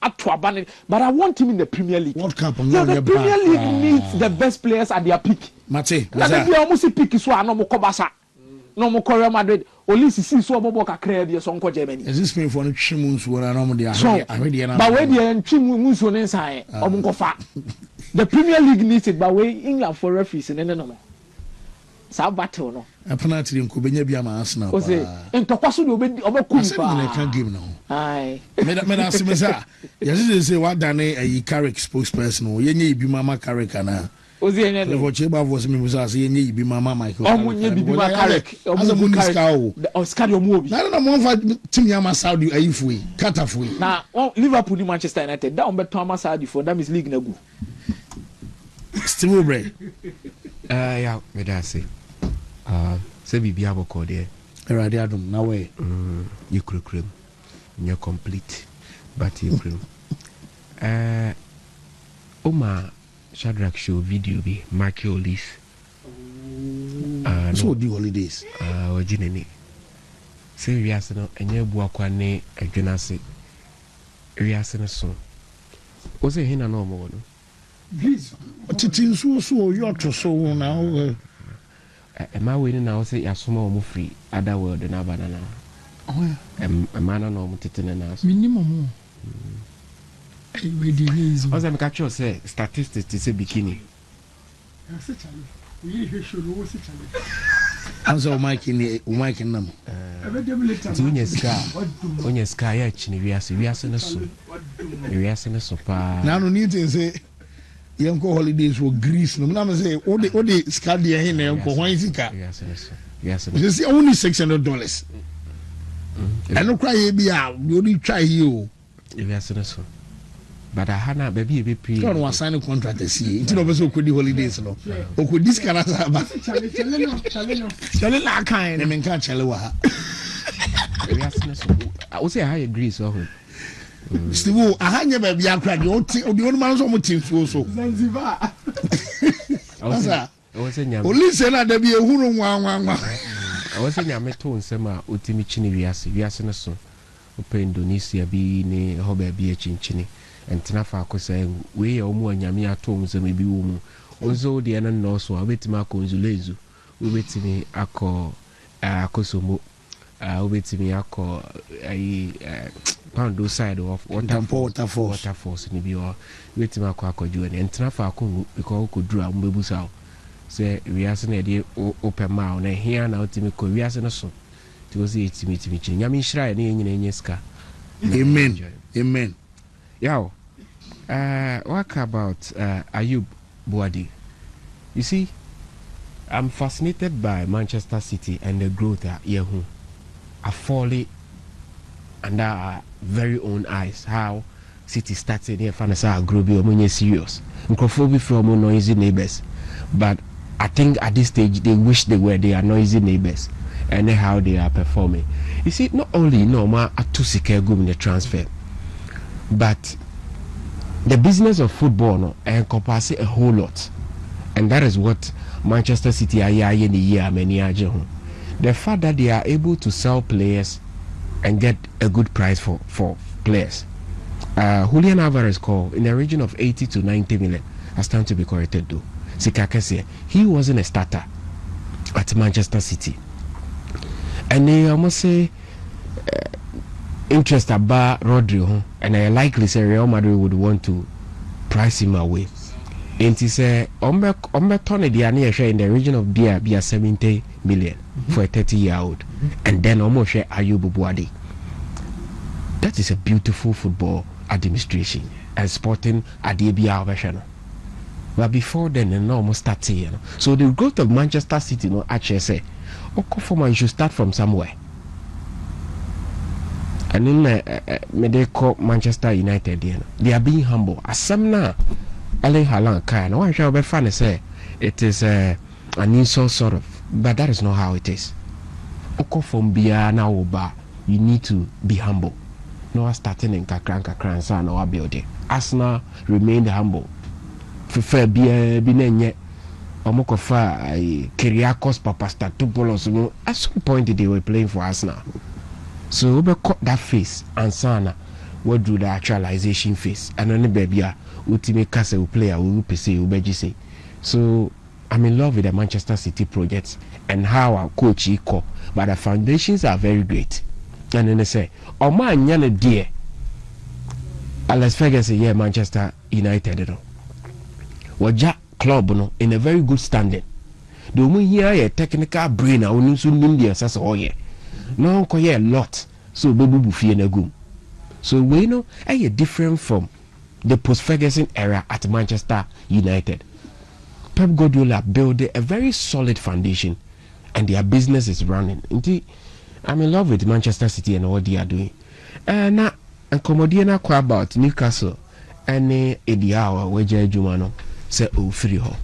Ato abane. But I want him in the Premier League. World Cup the Premier League needs the best players at their peak. Mate. Let me almost pick so no mo kobasa. No mo Real Madrid. Only si so bobo kakra bi so nko Germany. Is this mean for no chimunsu wona no mo dey already na. But we dey chimunsu ne nsan omo nkofa. The Premier League needs it but we England for referees no. Sa battle no. A penalty nko benya bi ama Arsenal. O say entokwaso de obekum fa. I can't game now. Aye. Me da say yes say what done a Carrick spokesperson yenye bi mama Carrick na. Ozi enye le for cheba voice me musa say yenye bi mama Michael. Omunye bi ma Carrick. Omunye Carrick. Oscar omu obi. Na mo fa team ya ma Saudi ayifui, Katafui. Na Liverpool ni Manchester United that on beto ama Saudi for that is league na go. Steve Bre. Yeah, me da say. Say bibi aboko there. Erade adum na we. You cream. You're complete. But you cream. Oma Shadrach show video be Marky Olis. So the holidays. Ojineni. Say we are no enye buakwane adwenase. We are so. O say hina no mo no. Please. Titin so you to so now. Am I waiting now? Say Yasuma or free other world and Abanana. Oh, a man or no titin minimum. I was catch you say statistics to say bikini. Answer Mike in them. On your sky, actually, we are in a soup. We are in a soap. Now, no need to say. Young holidays were Greece. No, I'm say all the Scadia in there. Yes, it's only $600. I don't cry. Be out. You only try you. Yes, but I had not baby be pre. Don't want sign a contract. See, it's not so could the holidays. No, or could this kind of Charlie la kind. I mean, can't tell you what. I would say I agree. So. Steve, I had never be a crack. The only man's on my team so. I was saying, listen, I'd be a huru. I was saying, I met two and Sema, Utimichini Viasina so. Open Indonesia be ne Hobby be a chinchini, and Tanafa saying, we are more Yamia tones and maybe woman. Also, the end no so I wait Marco Zulezu. We wait me Ako Kosomo. Wait me Ako a pound side of waterfalls in the or wait my quack or do and Tanafa because could draw Mabusao. Say we are saying open mouth and here now Timiko, we are saying so. To see it to me, Yamin Shrine in Yeska. Amen. Yow, what about Ayub Boadi? You see, I'm fascinated by Manchester City and the growth here. I follow under our very own eyes how City started here. Fanasa Groby or serious. Microphobia from noisy neighbors, but I think at this stage they wish they were their noisy neighbors. And how they are performing. You see, not only normal atusike go in the transfer, but the business of football no encompasses a whole lot, and that is what Manchester City are in the year many are. The fact that they are able to sell players and get a good price for players. Julian Alvarez call in the region of 80 to 90 million. Has time to be corrected though. Sikakese, he wasn't a starter at Manchester City, and they almost say interest about Rodri, and I likely say Real Madrid would want to price him away. And he say Ombeton in the region of be 70 million for a 30-year-old, and then almost share Ayub Buwadi. That is a beautiful football administration and sporting Adebia version. But before then, it almost starts here. So the growth of Manchester City, actually say, you should start from somewhere. And then they call Manchester United, they are being humble. As some now, Ellen Haaland kind. One shall be funny say it is an insult sort of, but that is not how it is. Oko from Biana Oba, you need to be humble. No starting in Kakran San or building. Arsenal remained humble. Prefer be nenye Omokofa Kyriakos Papastatopoulos. At some point they were playing for Arsenal. So we cut that face and sana what do the actualization face and only baby ultimate castle player will say ubeji say. So I'm in love with the Manchester City project and how our coach equal, but the foundations are very great. And then they say, oh man, yana dear. Alex Ferguson, yeah, Manchester United. Waja club no in a very good standing. The woman here a technical brain I will soon India says oh yeah. No a lot. So baby buffy and a goom. So we know a different from the post Ferguson era at Manchester United. Pep Guardiola built a very solid foundation and their business is running. Indeed, I'm in love with Manchester City and what they are doing. Now, and Comodiana about Newcastle and Eddie Hour where Jumano say oh free ho.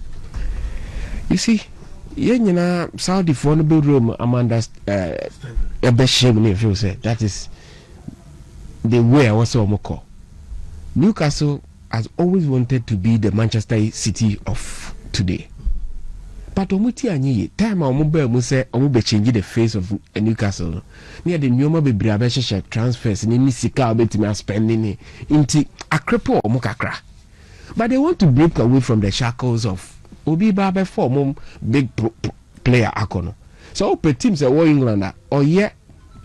You see, Saudi phone bedroom Amanda's a best shame if you say that is the way I was so moko. Newcastle has always wanted to be the Manchester City of today. But omuti anyi time omuba mu say omuba change the face of Newcastle. Near the nyoma be brabesha transfers ni misika obetimi spending inti akrepo omukakra. But they want to break away from the shackles of Obi Babe for big player Akono. So open teams that were England or yeah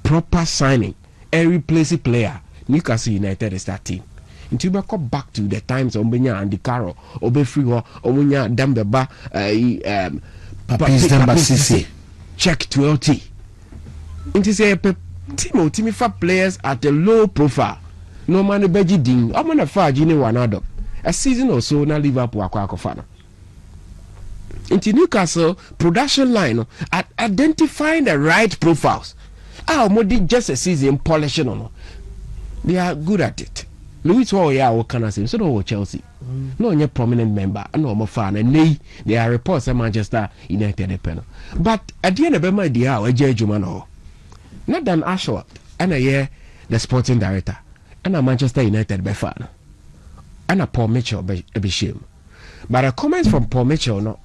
proper signing a replace player. Newcastle United is that team. Until we come back to the times of Ombenya and the Caro, Obefriho, Omunya, Dambeba, Papis, check 12T. It is a team for players at a low profile. No man beji ding. I'm on a far Gini Wanado. A season or so now Liverpool Aquafana. Into Newcastle production line at identifying the right profiles. Modi just a season polishing on. They are good at it. Louis what can I say? So no Chelsea. No any prominent member. I know I'm a fan and they are reports at Manchester United panel. But at the end of my idea, I Jumano. Not Dan Ashworth and I hear the sporting director and a Manchester United be fan. And a Paul Mitchell be shame. But a comments from Paul Mitchell no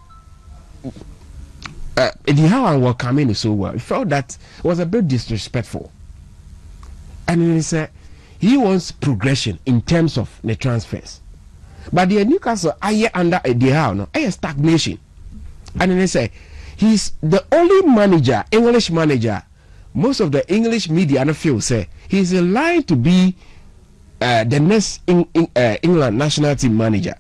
the how I will come in so well. He felt that was a bit disrespectful. And he said he wants progression in terms of the transfers. But the Newcastle are under a no a stagnation. And then they say he's the only manager, English manager. Most of the English media and feel say he's in line to be the next England national team manager.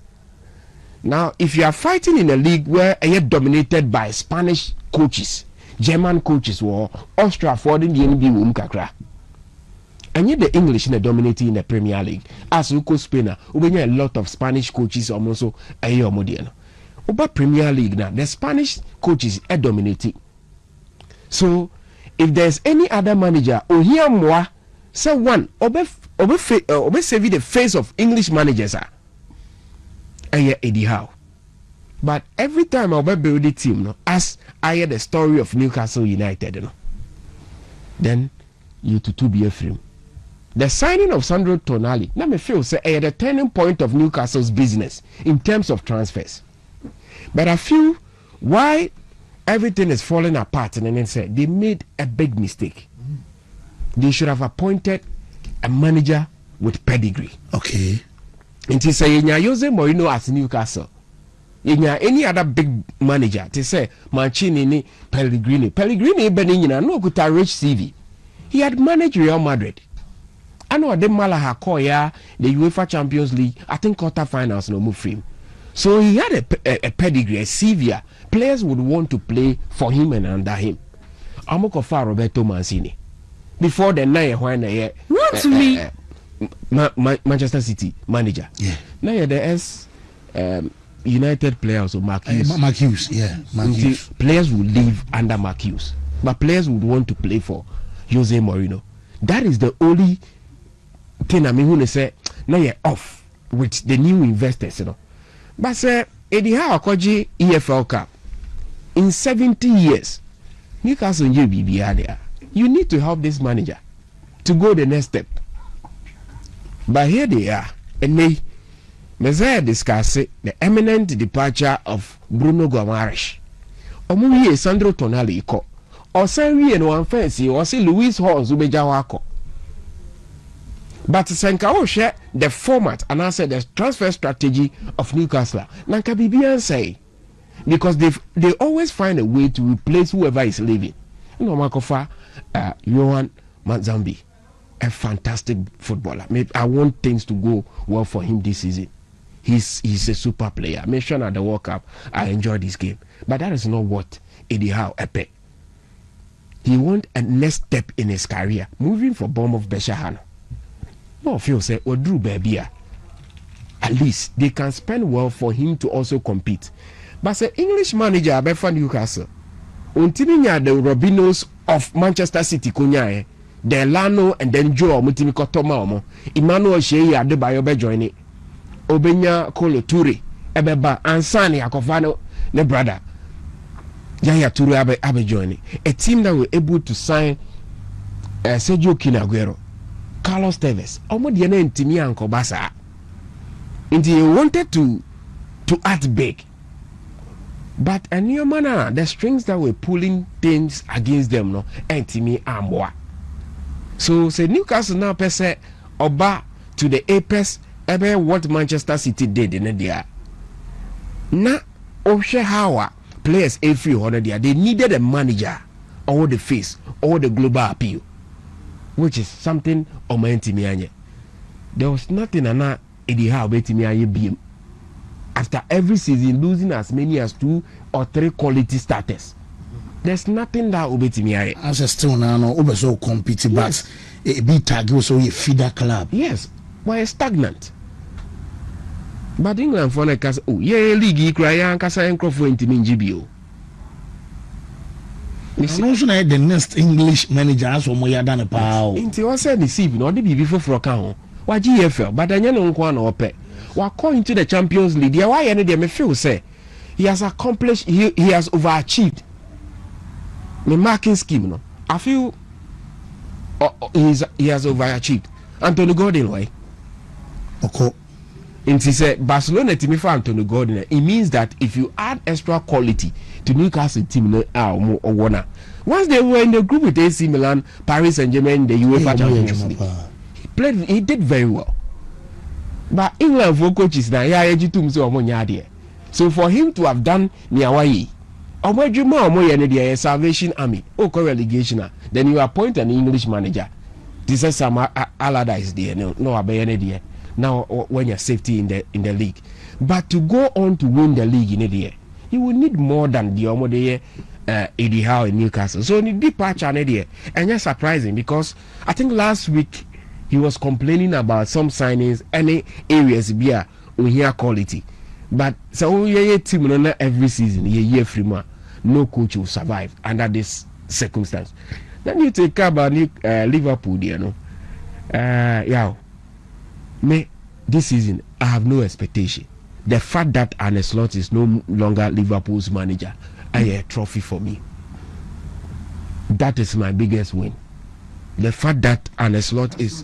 Now, if you are fighting in a league where you're dominated by Spanish coaches, German coaches, or Austria affording the NBA Kakra, and yet the English are dominating in the Premier League, as Uko Spain, we a lot of Spanish coaches almost so a year modern. Over Premier League now, the Spanish coaches are dominating. So, if there's any other manager, or here more, say one, save the face of English managers are. Eddie Howe. But every time I build the team, no, as I hear the story of Newcastle United, no, then you to be a film. The signing of Sandro Tonali, let me feel say the turning point of Newcastle's business in terms of transfers. But I feel why everything is falling apart, and then say they made a big mistake. they should have appointed a manager with pedigree. Okay. And to say Jose Mourinho as Newcastle. Any other big manager to say Mancini ni Pellegrini Benigna no good rich CV. He had managed Real Madrid. I know the Malaha Koya, the UEFA Champions League, I think quarterfinals no move free. So he had a pedigree, a CV. Players would want to play for him and under him. Amokofa Roberto Mancini. Before the night when Manchester City manager. Yeah. Now the United players or Mark Hughes. Players will live under Mark Hughes, but players would want to play for Jose Mourinho. That is the only thing I mean when they say now you're off with the new investors, you know. But say Eddie Howe Koji EFL Cup in 70 years, Newcastle you need to help this manager to go the next step. But here they are, and they Messiah discuss the eminent departure of Bruno Guimaraes. Omuye Sandro Tonali iko. Osanwi and one fancy or say Luis Horns ubejawako. But Senka share the format and answer the transfer strategy of Newcastle. Nanka Bibian say because they always find a way to replace whoever is leaving. You know, Makofa, Johan Manzambi, a fantastic footballer. I want things to go well for him this season. He's a super player. I mentioned at the World Cup, I enjoyed this game. But that is not what Eddie Howe epic. He wants a next step in his career, moving for Bournemouth Beshahano. No, feel say, or Drew Baby. At least they can spend well for him to also compete. But the English manager, Abefa Newcastle, Untiminya the Robinos of Manchester City, Kunyae, Delano, and then Joe Mutimiko Tomaomo, Emmanuel Shea Adebayo joining. Obenya Kolo Ture Ebeba Ansani Akofano ne brother Yaya Ture abe joining a team that were able to sign Sergio Kinaguero, Carlos Tevez, Omodiana and Timmy Anko Basa. And he wanted to act big. But a new manner, the strings that were pulling things against them, no, and Timmy Amwa. So say Newcastle now per se Oba to the apex. What Manchester City did in India. Now, Oshe Hawa players every other day. They needed a manager, or the face, or the global appeal, which is something Omentimianye. There was nothing ana Eddie Howe Betimianye beam. After every season losing as many as 2 or 3 quality starters. There's nothing that Obetimianye. As a still now, so compete, but a big tag also a feeder club. Yes, why stagnant. But England for like us, oh yeah, league cry and Casa and Crawford in GBO. The next English manager has more than a power. Into us said this evening, or the before for account. Why GFL, but I know one or pet. While calling to the Champions League, why any of them feel say he has accomplished, he has overachieved. The marking scheme, no, I feel he has overachieved. Anthony Gordon, why? Okay. And he said Barcelona team for Anthony Gordon. It means that if you add extra quality to Newcastle team, or winner. Once they were in the group with AC Milan, Paris Saint-Germain, the UEFA Champions League, he did very well. But England for coaches now, so for him to have done Niawai, or Salvation Army, or relegation, then you appoint an English manager. This is some Allardyce there, no there. Now when you're safety in the league, but to go on to win the league in a year, you will need more than the Omode Eddie Howe in Newcastle. So the departure in a year, and it's surprising because I think last week he was complaining about some signings, any areas beer we hear quality, but so yeah team every season year free man, no coach will survive under this circumstance. Then you take care about Liverpool, you know, yeah. Me, this season, I have no expectation. The fact that Arne Slot is no longer Liverpool's manager, a trophy for me. That is my biggest win. The fact that Arne Slot is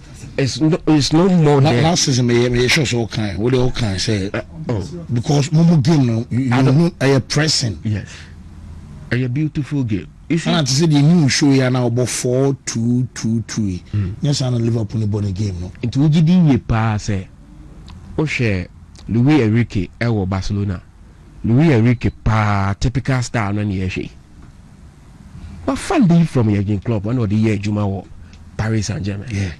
no more there. Last season, me show so kind. What all kind say? Because Momo game, you know, a pressing. Yes, a beautiful game. And to say the new show here now about 4-2-2-2. Yes, and Liverpool in the game. No, it would be a pass. Share Luis Enrique ewo Barcelona. Luis Enrique typical style on the but funding from your club one of the year Juma war Paris Saint-Germain. Yeah.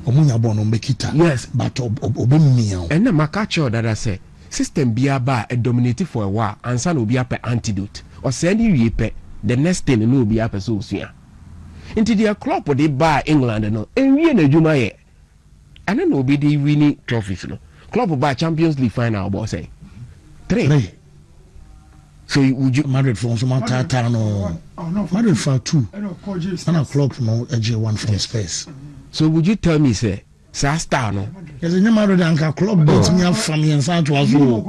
Omunya bono mbekita. Yes, but obemia. And the makacho that I say system be about a dominated for a while and son will be up antidote or send you pe the next thing no be up so soon. Into their club or they buy England and we in a Juma year. And then will be the winning trophies. No club will buy Champions League final about say 3. So would you Madrid from some no Madrid for 2 and a club no AJ1 from space. So would you tell me say star no yes in Madrid and club but me have family and sound to as well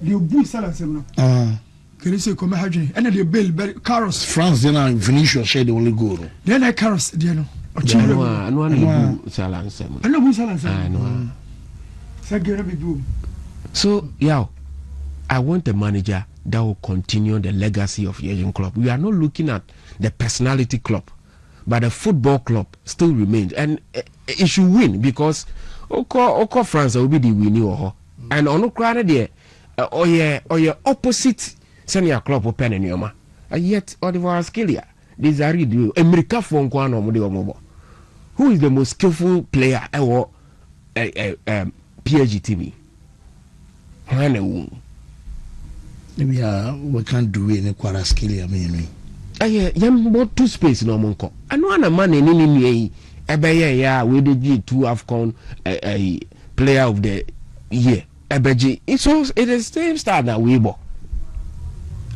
the boost salary no can you say come hajin and the bill Carlos France then Vinicius share the only goal then Carlos there no no salary so yeah I want a manager that will continue the legacy of Asian club. We are not looking at the personality club, but the football club still remains, and it should win because Oko France will be the winner, and on crowd there, or your opposite senior club open in Yoma, and yet all the Scalia, these are the America phone mobile. Who is the most skillful player ever? PSG TV. Maybe we can't do any Quaraskili. I mean, yam bought 2 space no monko. I know a man in any Ebaya, with the G2 AFCON a player of the year. Ebeji, it is same start that we bought.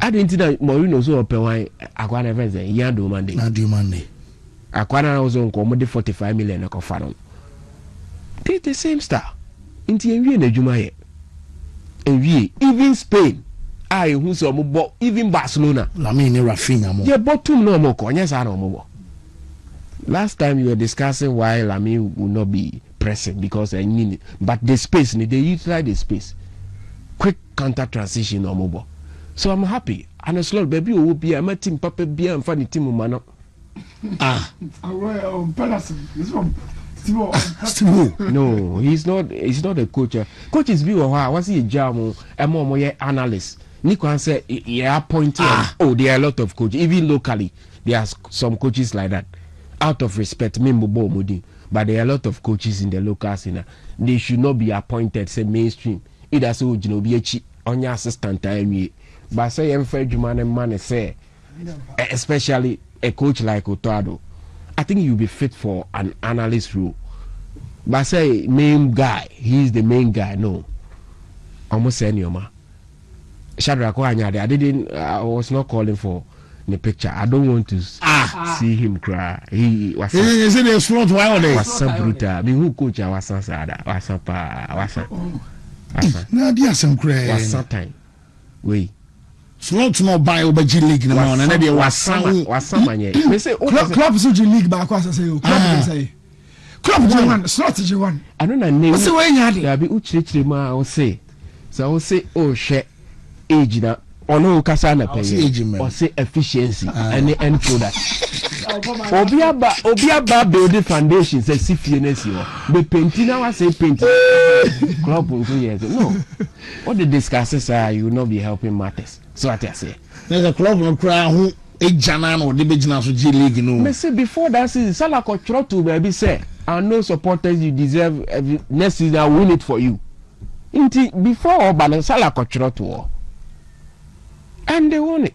I didn't know Morino so open why Aquana Vence, Yando Monday. Not do Monday. Aquana was on commodity 45 million a coffin. They the same star. Into a Juma. Even Spain. I who saw even Barcelona. Lamine Rafinha mo. Yeah, but 2 no more. Yes, I don't know. Last time you were discussing why Lamine will not be pressing because I need it. But the space, they utilize the space. Quick counter transition or mobile. So I'm happy. And a slow baby will be a team papa beer and funny team man. No, he's not a coach. Coach is be was he a jam or analyst? Nico said, yeah, pointing. Oh, there are a lot of coaches, even locally. There are some coaches like that. Out of respect, but there are a lot of coaches in the local scene. They should not be appointed, say mainstream. Either so, you know, be on your assistant time. But say, I'm fair, man, say, especially a coach like Otado. I think you'll be fit for an analyst role. But say, main guy, he's the main guy. No, almost senior man. Shadrach, I was not calling for the picture. I don't want to see him cry. He was so brutal. I mean, who coach was so sad? Was so time. Wait. Slot no buy over G League no man and they was someone. They say club so G League back was say club G1 slot G1. I don't know. What's the way you had it? I be uchichi ma I say. So I will say oh share age na ono kasa na pay. Or say efficiency and the end product. Obiaba building foundation say CFNS yo. Be painting now say painting. Club on 2 years. No. What the discusses are you will not be helping matters. So what I say. There's a club no cry who Janan or the business of G League no. Me say before that season Salako try to baby say I know supporters you deserve next season I win it for you. Inti before Obana Salako try to and they won it.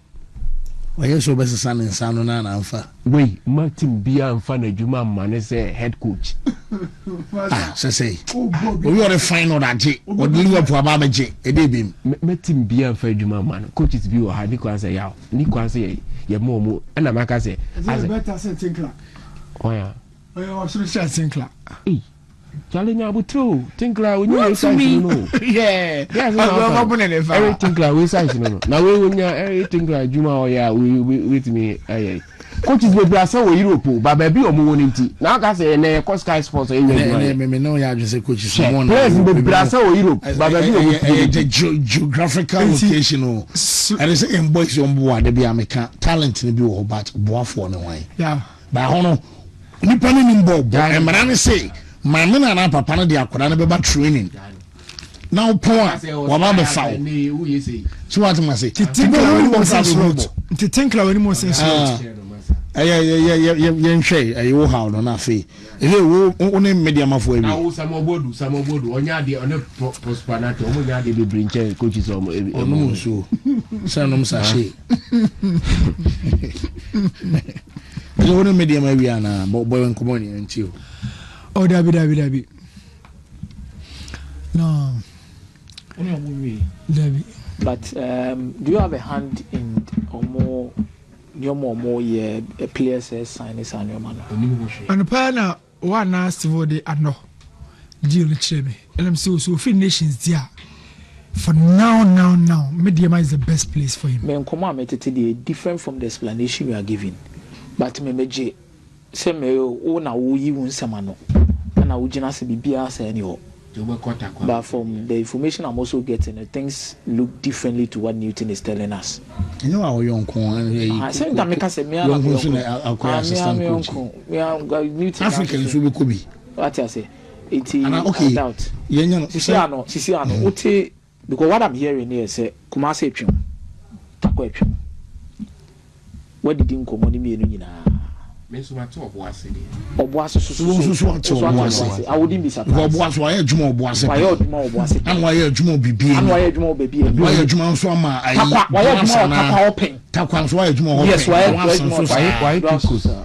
Why you so best son in Sano na anfa. Wait, Martin Bia and Fana Juma man is a head coach. Say. We are the final that J. Or Liverpool Ababa J. A baby. Martin Bia and Fana Juma man. Coaches view or Nico answer yaw. Nico answer ye more and a maca say. As a better Sinclair. Oh yeah. Oh, should say Sinclair. Challenge Abu true. Tinkler when you say no. Yeah. Every Tinkler we say no. Now we when you every Tinkler Juma or yeah we with me. Coaches be brasa we Europe but baby o mo woni nti. Now ka say na Sky Sports e me no ya just say coaches someone. Players be brasa o Europe but baby o geographical location o. And it's in boys on board, they be American talent in the view, but boafo on the way. Yeah. But hono, depending in Bob, and man, say, my men and papa, they are about training. Now, poor, what I'm a foul. So, what am I say? To think any more sense. Yeah, how no na fe. Only medium of way. Now some obodu onya de on prospanato onya de be brinche coaches o no so. Sanom sa she. Only medium we na boy en common ntio. Oh Dabi. No. Dabi. But do you have a hand in or more players sign this and your man? And pana one last for the ano deal with me. And I'm so few nations there. For now, Mediama is the best place for him. Me come on today different from the explanation we are giving. But me meje say me o na wo yi won semano. Na wo gina se bibia say any ho. But from the information I'm also getting, things look differently to what Newton is telling us. You know how young I said that make us say me Africans will be. What I say? It is okay. Doubt. Sisi ano. Ote because what I'm hearing here say Kumasi epim. Takwa epim. What did you come on me no nyina? Obuase so I wouldn't be surprised. Obuase why adwuma Obuase. Why Obuase. And why adwuma bibi. And why adwuma bibi. Why adwuma so ama ayi. Why adwuma open. Takwa so why adwuma open. Yes, why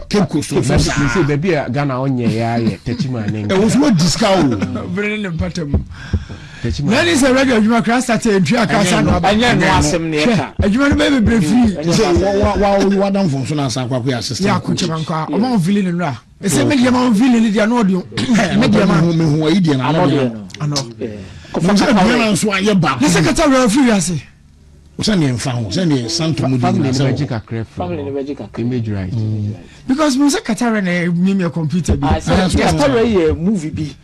Cape Coast. Me say baby Ghana onye ya techima neng. E was what discount. Bring them bottom. Then is a radio you can start to entry akasa no anya no asem ne ka. Adwuma no be be free. So wa dan fon so na san kwa assistant. Ya ko chemanka. O ma feeling no a. E say Mediama feeling dia no audio. Mediama me hu ayi dia na ano. Ko fa ka so aye ba. The secretary free ase. O say ne mfa ho, say ne santo mu family di na family image right. Because me secretary na me computer bi. I said secretary movie bi.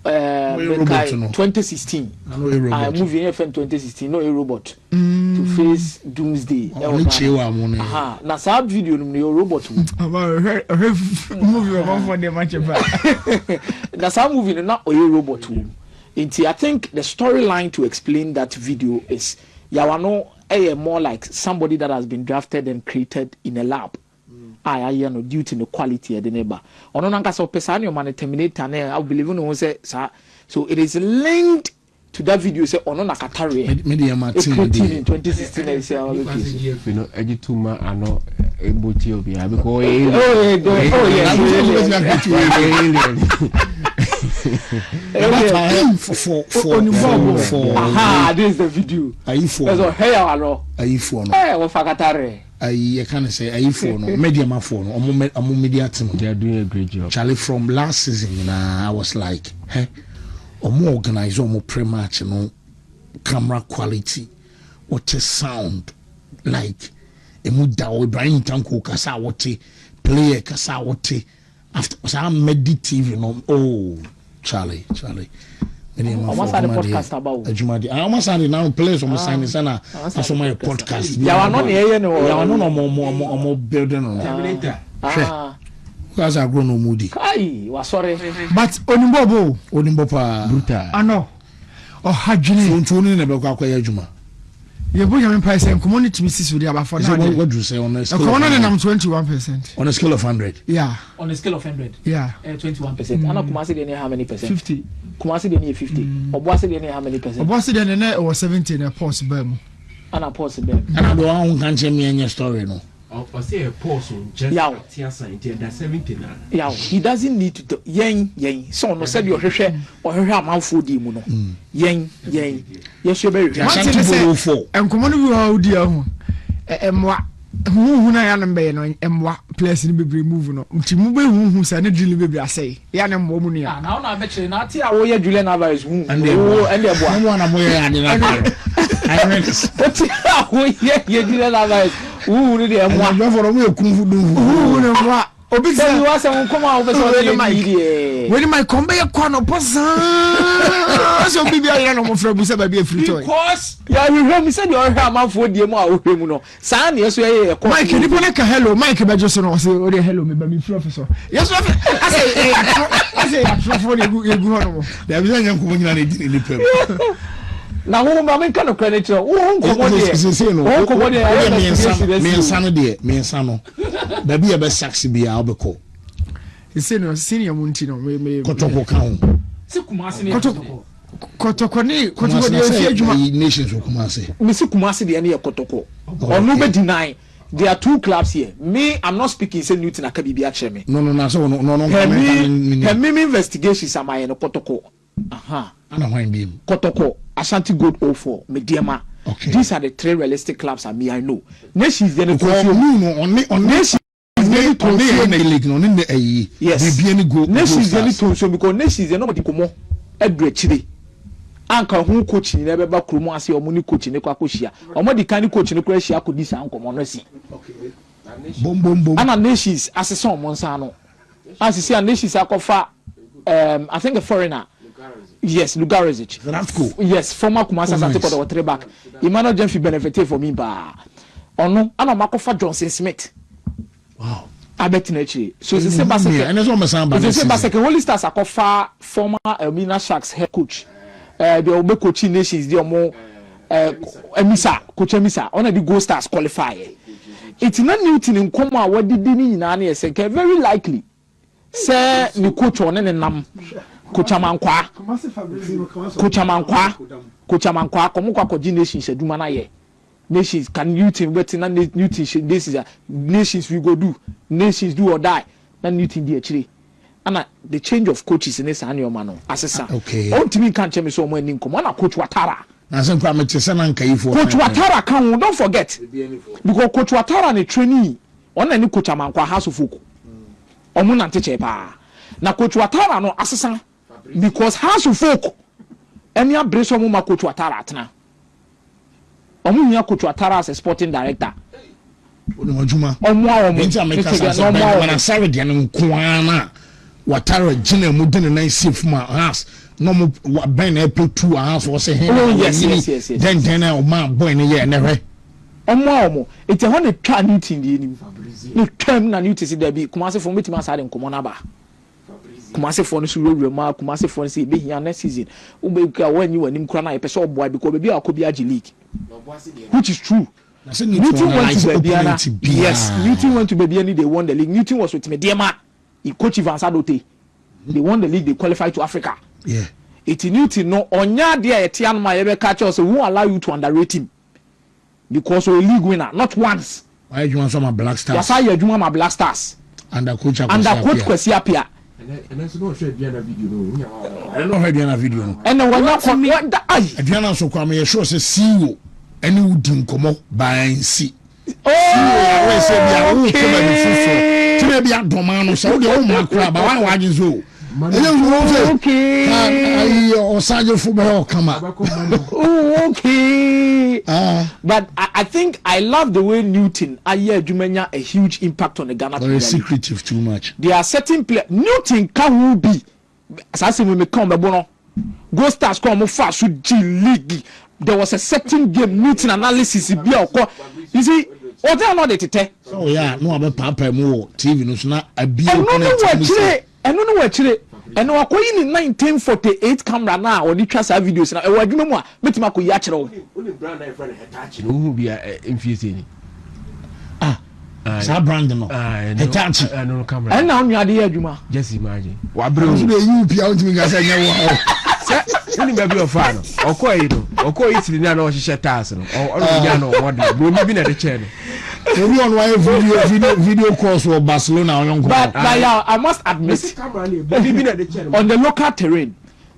2016 movie in 2016 no a robot to face doomsday na sa video no robot movie for the match na sa movie no na a robot I think the storyline to explain that video is yawano more like somebody that has been drafted and created in a lab. I no due to the quality of the neighbor. Ono nanka so pesa no man terminator na I believe no say so it is linked to that video say ono nakatare Mediama team in 2016 say all okay you know edituma ano eboti obi because this is the video so hey aro no we fakatare I can say I phone Mediama phone or media team. They are doing a great job. Charlie, from last season, I was like, hey, or more organized, or more pre-match, camera quality, what a sound, like a muda or Brian Tanko Kasawote, player Kasawote, after some meditative, oh, Charlie. Almost had a podcast about I almost had now players on the sign is a podcast. No building because I grow no moody. Was sorry. But Onimbobo brutal. I know. Or Hajini Juma. You put your price and community misses with about for now. What do you say on a scale? I'm 21%. On a scale of 100. Yeah. On a scale of 100. Yeah. 21%. And Kumasi didn't how many percent? 50. Kumasi didn't 50. Obuasi didn't how many percent? Obuasi didn't was 70 in a post bem. And a post bem. And I don't want to me in your story no. I say a pause just that 70 now. Yeah, he doesn't need to yen. So no said your share or her mouth food no. Yen. Yes, you're very and come on you how dear who na yan be no emwa place ni bebre move no nti mu be hu say na drill bebre asay ya na mo mu ya na na be kire na ati a wo ye Julian Alvarez hu and the boy no na mo ye ade na I read this ati a wo ye Julian Alvarez hu ni de emwa no for mo ekun fu do hu ni emwa Obi So you want some come out over my when my come back kwano posa so bibi ayira no mo fra bu se ba bi free toy because ya we hear me say the other man for die mu a wo hwemu no saa na yeso ye Mike ni pone ka hello Mike be just no say o de hello me ba mi professor yeso I say for you go no da bi nya nkomo nyina na di ni pem na wo ma men kan credit wo nkomo de wo nkomo de me nsa no da bi e be sax bia obeko no senior munti no me Kotoko kan se kumase ne Kotoko de fie juma nations wo kumase me se kumase de ne Kotoko onu be deny. There are two clubs here. Me, I'm not speaking. Say Newton Akabibi actually me. No. Me investigations am I in Kotoko. Ana wine beam. Kotoko, Ashanti Gold 04, Mediema. Okay. These are the three realistic clubs and me I know. Nation is the Nation is the because Nation is nobody komo edrechire. Anka hu coach ni ebe ba kromo ase omuni coach ni kwa koshia. Omodi kan coach ni kwa hia kodisa ankomo no si. Okay. Bom. Ana Nations asese omonsa no. Asese a Nations akofa I think a foreigner. Yes, Lugarizic. That's cool. Yes, former Kumasi Asante Kotoko three back. Emmanuel Jemfi benefited for me ba. Ono ana makofa Johnson Smith. Wow. Abetinechiri. So it's the same basket. And that's what it's the same basket. Holy Stars akofa former Elmina Sharks head coach. The Obe coaching Nations the omo Emisa, coach Emisa. Ona the Gold Stars qualify. It's not Newton in Koma what did ni nyina na say very likely. Say ni coach on nam Coach Amankwa komo kwa koji Nations aduma na ye. Nations can Newton wetin na Newton this is Nations we go do. Nations do or die. Na Newton di actually. And the change of coaches in this annual man asesa. Okay. On timi kan chemi so mo ani nkomo na Coach Watara. Na se kwa metese na nkai for. Coach Watara kan don't forget. Because Coach Watara ni trainee on any Coach Amankwa House of Folk. Omo na nteche pa. Na Coach Watara no asesa because House of Folk any abrace omo ma Coach Watara atena. Omo nya Coach Watara as a sporting director. Omo juma. Omo Enti America sa na sare de no nkoana. Watara gina mu de na safe ma house no mo ben na put 2 hours or say yes. Then o ma boy na ye na hwe omo it's a honey twa Newton di enim no twam na Newton si da bi Kumase for meeting asade nkomo na ba Kumase for no so rewre ma Kumase for say be here next season ube ka when you anim kra na ye person boy because be akobi agi league which is true. Newton went to Babiana. Yes, Newton went to Babiani. They won the league. Newton was with Mediema. He coached Ivan Sadote. They won the league. They qualified to Africa. Yeah. It's Newton. No, onya dia etian ma ebe catch us. Won't allow you to underrate him because we're a league winner. Not once. Why you want some Black Stars? That's why you want my Black Stars. Under coach Kwesi Apia. And that's not sure Diana video. I don't know how Diana video. And then when you what that Diana so come here show say CEO. Any would come by see. Oh, I say we are be a domano, so the old macra, but one wagon so. Okay. Or Sajo football come up. Oh, okay. But I think I love the way Newton, Jumenya, a huge impact on the Ghana. Very secretive too much. There are certain players. Newton can be. As I say, we may come, but Go Stars come fast with G League. There was a certain game Newton analysis. You see, or they are not the tete. Oh yeah, no about Papa more TV no na abi. I don't know where chile. And no akoyi in 1948 camera now or the trasa videos na e wa dwuma mu a betima ko ya kire wo. Only brand I friend Hitachi. No who be infusing. Sa brand no. Hitachi. No camera. And now nwa de ya adwuma. Just imagine. Wa bro. So dey you pia untimi ga say nya wo. Only baby of fan. Oko Italy na no hihye taas no. O nya no what bro mi bi na de chair no. So we on why video calls for Barcelona on but yeah, I must admit on the local terrain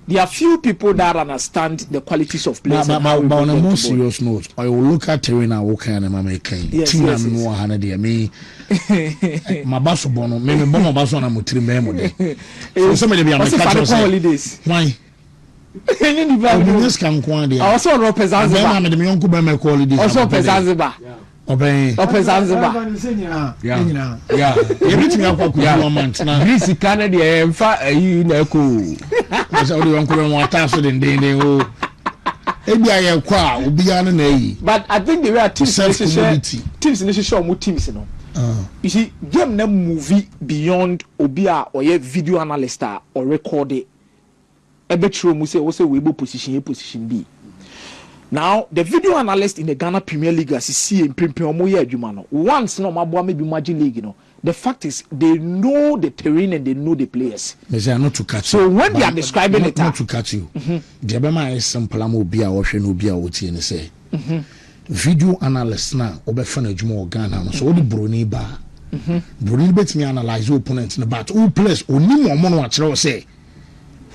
there are few people that understand the qualities of players. But on a more serious note, I will look at terrain and walk in and make team and more handy me. My basso bono, maybe bomb basso on a mutri memo. So somebody be on the holidays. Why? I also represent Zanzibar. also Zanzibar. Open Zanzibar. Yeah. Everything I put one month now. Greece Canada and fa you know cool. That's all the uncle and what after the day they will. Ebi aye kwa obi anu na yi. But I think the way teams in the show more teams you know. You see, game na movie beyond obia or ye video analyst or record it. Ebetro mu say we able position B. Now the video analyst in the Ghana Premier League as you see in Premier Omo ye adwuma no. Once no mabwa maybe Magic League you know. The fact is they know the terrain and they know the players. They are not to catch so when they are describing it not to catch you. The abema is simple obia or hwe no obia oti ne say. Video analyst na obefana adwuma Ghana so the broni ba. Broni betimi analyze opponent na but all players onim omo no akere say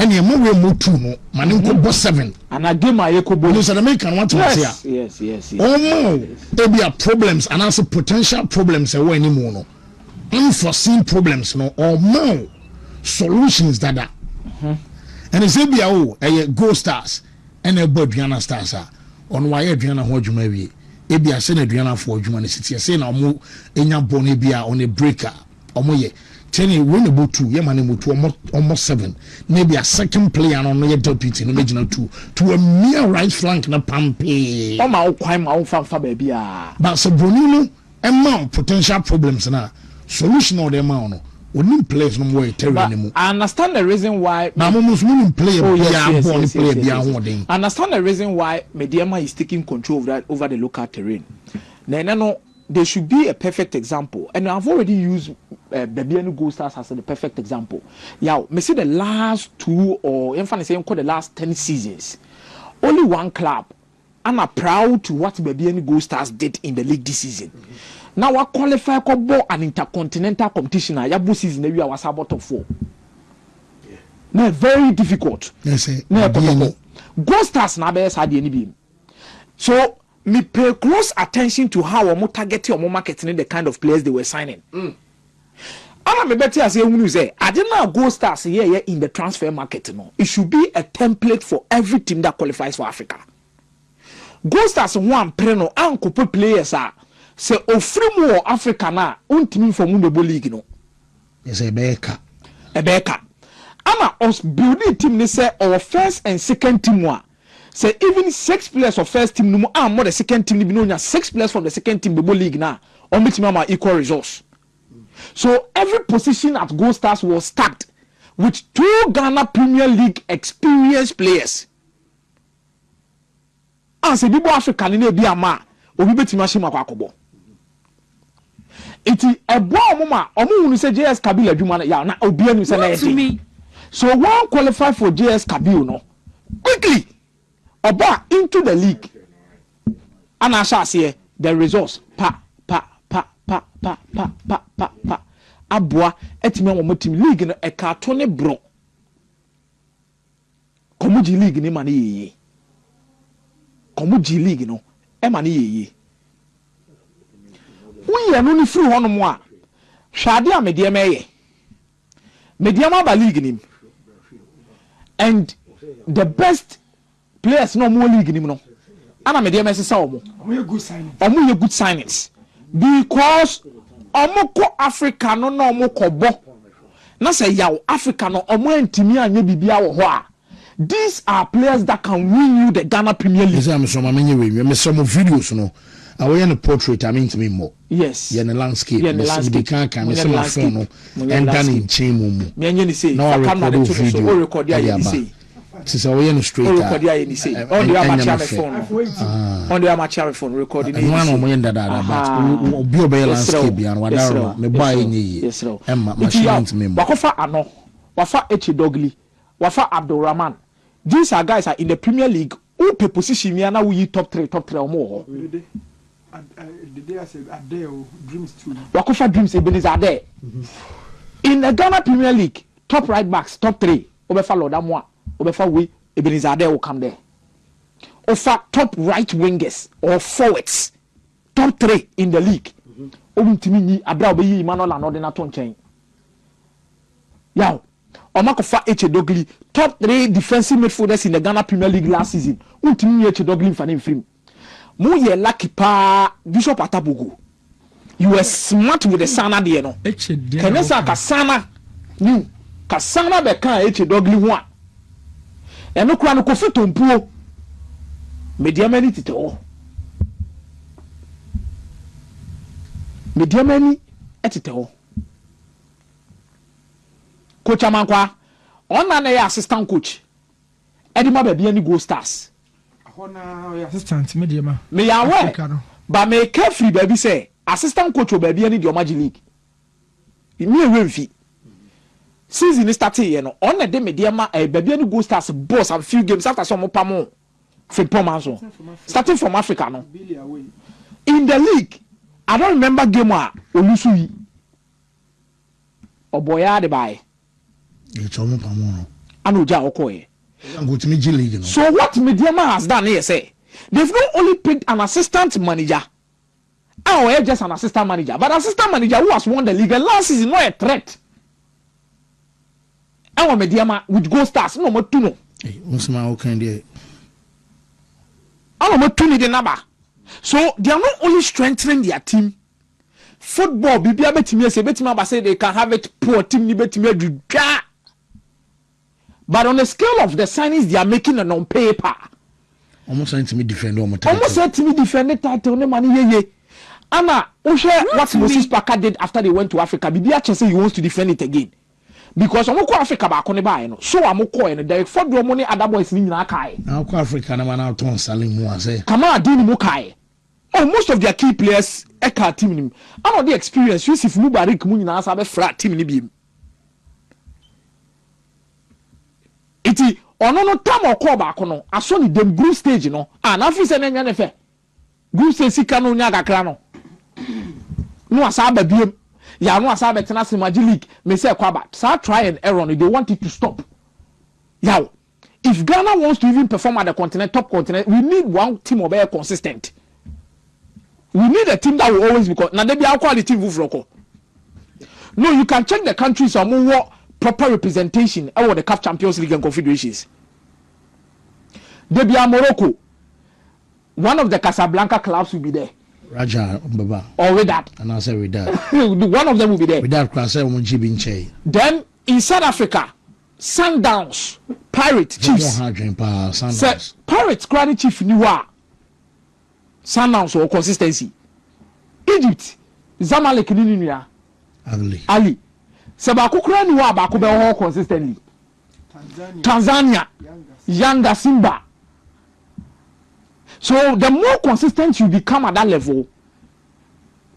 any mo we mo 2 no mane nko bo 7 and a game ayekobo no so American want to yes. Oh there be problems and also potential problems e we anymore no unforeseen problems no or more solutions that are and it's a go stars and a Aduana stars on why Aduana ho adwuma wie ebia se na Aduana for adwuma ne sitie say na omo enya bone bia on a breaker omo ye tell when about 2 ye man mutu almost 7 maybe a second player no ye deputy no magina 2 to a mere right flank na pampe o ma kwan ma fa ba bia but so Brunino amount potential problems na solution or the amount no onim players no more terry anymore. I understand the reason why na almost winning player I understand the reason why Mediama is taking control of that over the local terrain. No, there should be a perfect example, and I've already used Babiano Gold Stars as the perfect example. Yeah, me see the last 2 or the last 10 seasons, only one club and are proud to what Babiano Gold Stars did in the league this season. Now I qualify for an intercontinental competition. Yabu season we was about top 4. No, very difficult. Yes, Gold Stars na be had any beam. So me pay close attention to how we target or marketing the kind of players they were signing. I'm better as you say, I didn't know Gold Stars here in the transfer market. No, it should be a template for every team that qualifies for Africa. Gold Stars one preno and couple players are. Say ofri mu Africa na untimi for Mundebo League no. Yes, Ebeka. Ama us building team ni say our first and second team wa. Say even 6 players of first team no more the second team ni no 6 players from the second team Bebo League na. On meet me equal resource. So every position at Gold Stars was stacked with 2 Ghana Premier League experienced players. And say Bibo Africa ni bi ama obi betimi ashima kwa akobo. Iti ebo omuma omu say JS Kabil adwuma ya na obi anu say na yede. So one qualify for JS Kabil no quickly oba into the league. And asase the results pa abua etimi wo team league no e ka to ne bro. Komuji league ni mane yeye. Komuji league no e mane yeye. We are no free one more. Shadi a Mediama ba league nim. And the best players no more league nim no. Ana Mediama say omo. Omo good signings. Because omo ko Africa no omo ko bo. Na say yaw Africa no omo antimi anya bibia wo ho a. These are players that can win you the Ghana Premier League. Yes, I'm some videos no. I want a portrait. I mean to me more. Yes. Yeah, the landscape. Yeah, the landscape. Can't some phone and done in chain. Me and you say. No, I record video. So record ya you say. Since I want straight. Record ya you say. On the amateur phone. On the amateur phone recording. One of my that but be a landscape and whatever. Me buy any. Yes, sir. Emma, machine to me. Wakofa ano. Wafa Echi Dogli. Wafa Abdul Rahman. These are guys are in the Premier League. Who pe position me na we top 3 or more. The day I said Adele Dreams too. Wakofa Dreams Ebenezer are there. In the Ghana Premier League, top right backs, top 3. Obefa Lodamwa, Obefa we Ebenezer Adele will come there. Ofa top right wingers or forwards, top 3 in the league. Obintimi ni Abra Obeyi Emmanuel and Ordina Tonchen. Yow. Omakofa Dogli, top 3 defensive midfielders in the Ghana Premier League last season. Untimi Dogli mfani mfrim. Mu ye lucky pa Bishop Atabugu. You were smart with the sana de no. Kenesa kasana new kasana beka eche dogli one. Eno kura no kofi tompuo. Mediamani tite o. Mediamani etite o. Coach Amankwa, on na assistant coach. Edima baby any Go Stars. Assistant mediama. Me ya we. But me carefree baby say assistant coach o baby any the Omaji League. Me remfi. Season started you know. On the mediama baby any Go Stars boss and few games after some pamo. Manso. Starting from Africa no. In the league, I don't remember game wa Olusui. Oboya de buy. It's almost pamo. Anuja okoye. Go to Meiji League, you know. So what Mediama has done here say they've not only picked an assistant manager, or just an assistant manager, but assistant manager who has won the league and last season not a threat. Our Mediama with Go Stars no more two no. Hey, what's my okay? I don't know the number. So they are not only strengthening their team. Football, Bibia Betime say they can have it poor team Betime. But on the scale of the signings they are making on paper. Almost saying to me defend almost said to me defend the title no money ye. Anna, what Moses Parker did after they went to Africa, Bibia say he wants to defend it again. Because I'm Africa back on the buy, so I'm and Derek Ford money other boys in Akai. Now Africa na man out on selling more say. Come on, Dini Mukai. Oh, most of their key players Eka team. I know the experience. You see, Mubarak Munina have a frat team in the Iti ono no time or call back no. I saw the group stage, you know. And I feel say group stage sika no nya kakra no. No asaba biem. Ya no asaba tena se Maji League. Me say kwaba. Sa try and error no. They want it to stop. Yaw. If Ghana wants to even perform at the continent, top continent, we need one team of consistent. We need a team that will always be now they be our quality team who No, you can check the countries or more proper representation over the CAF Champions League and Confederations. They be Morocco. One of the Casablanca clubs will be there. Raja Baba. Or with that. And I say with that. One of them will be there. With that class, I want Jibinche. Then in South Africa, Sundowns, Pirates, Chiefs. Pirates, Granny Chief Niwa. Sundowns or consistency. Egypt, Zamalek Ninia. Ali. Sabaku Krani wa baku be consistently. Tanzania. Yanga Simba. So the more consistent you become at that level,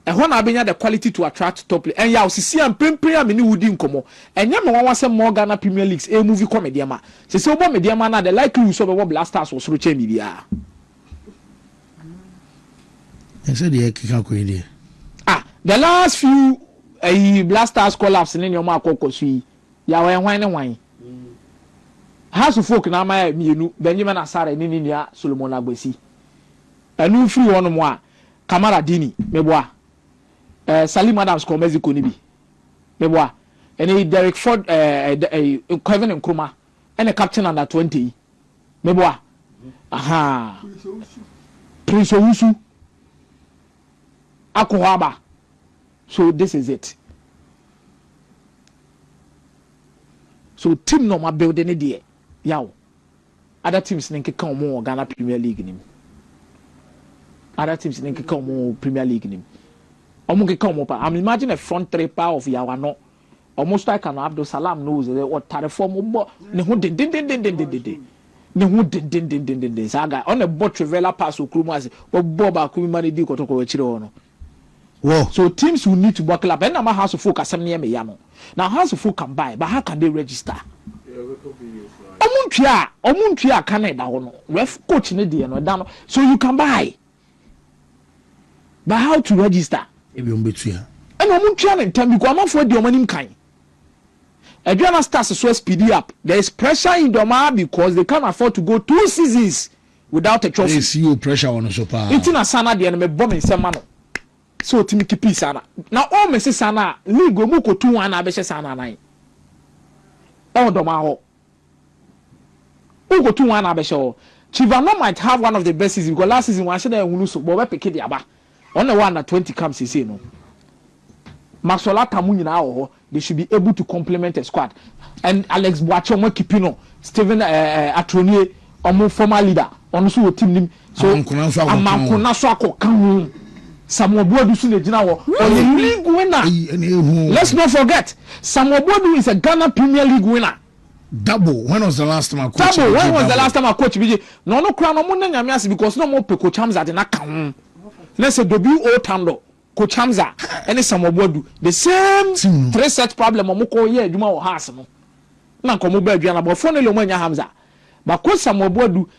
and when I been the quality to attract top play, and ya see am pempem mini wudi nkomo. And ya me wan say more Ghana Premier Leagues a movie comedy ma. Say obo media ma na the likely so be Blasters was roche mi bia. I said the kika ko ide. The last few Blasters collapse in your mark sui. Ya wine. House of folk na my mienu Benjamin Asare ni nia Solomon Agbesi. Enu free one more Kamara Dini meboa. Salim Adams ko Mexico ni bi. Meboa. Ene Derek Ford Kevin Nkrumah and a captain under 20. Meboa. Aha. Prince Owusu. Akohaba. So this is it. So team no ma building it there. Yaw. Other teams ninke come more Ghana Premier League nim. Other teams ninke come more Premier League nim. Omo come up. I'm imagine a front three power of Yawano. Almost like an Abdul Salam knows what Tareform ne ho din. Ne ho din. Saga on a bot Trevela pass Okrumah or Bob Akomea di Kotoko chiro no. Whoa. So teams will need to buckle up. And now House of Folk are near me. Now House of Folk can buy, but how can they register? Omuntia Canada ref coach no. So you can buy. But how to register? And Omuntia and time because I'm for the money kind. Adriana starts to speed up. There is pressure in Doma because they can't afford to go 2 seasons without a trophy. They see you pressure on the super. It's in a sana the enemy bomb in some manner. So timi kipi sana na all me se sana league mu ko 2-1 na be sana nan e do ma ho o ko 2-1 na be Chivano might have one of the best seasons because last season one should have won so but we pick the aba. On the one at 20 camps he say no. Maxwell Tamu now they should be able to complement a squad. And Alex Boachomo Kipino, Steven Atronier, or former leader, on so team so Amankonaswako Kamu. Samuel Boadu the league winner. Let's not forget, Samuel Boadu is a Ghana Premier League winner. Double. When was the last time I coached? Double. When was the last time I coached BJ? No crown no money nyamiasi because no more Coach Hamza de na kan. Let's say WO Tando, Coach Hamza, and Samuel Boadu. The same three set problem omoko here adwuma wo house no. Na komo ba aduana but phone le omanya Hamza. But Coach Samuel Boadu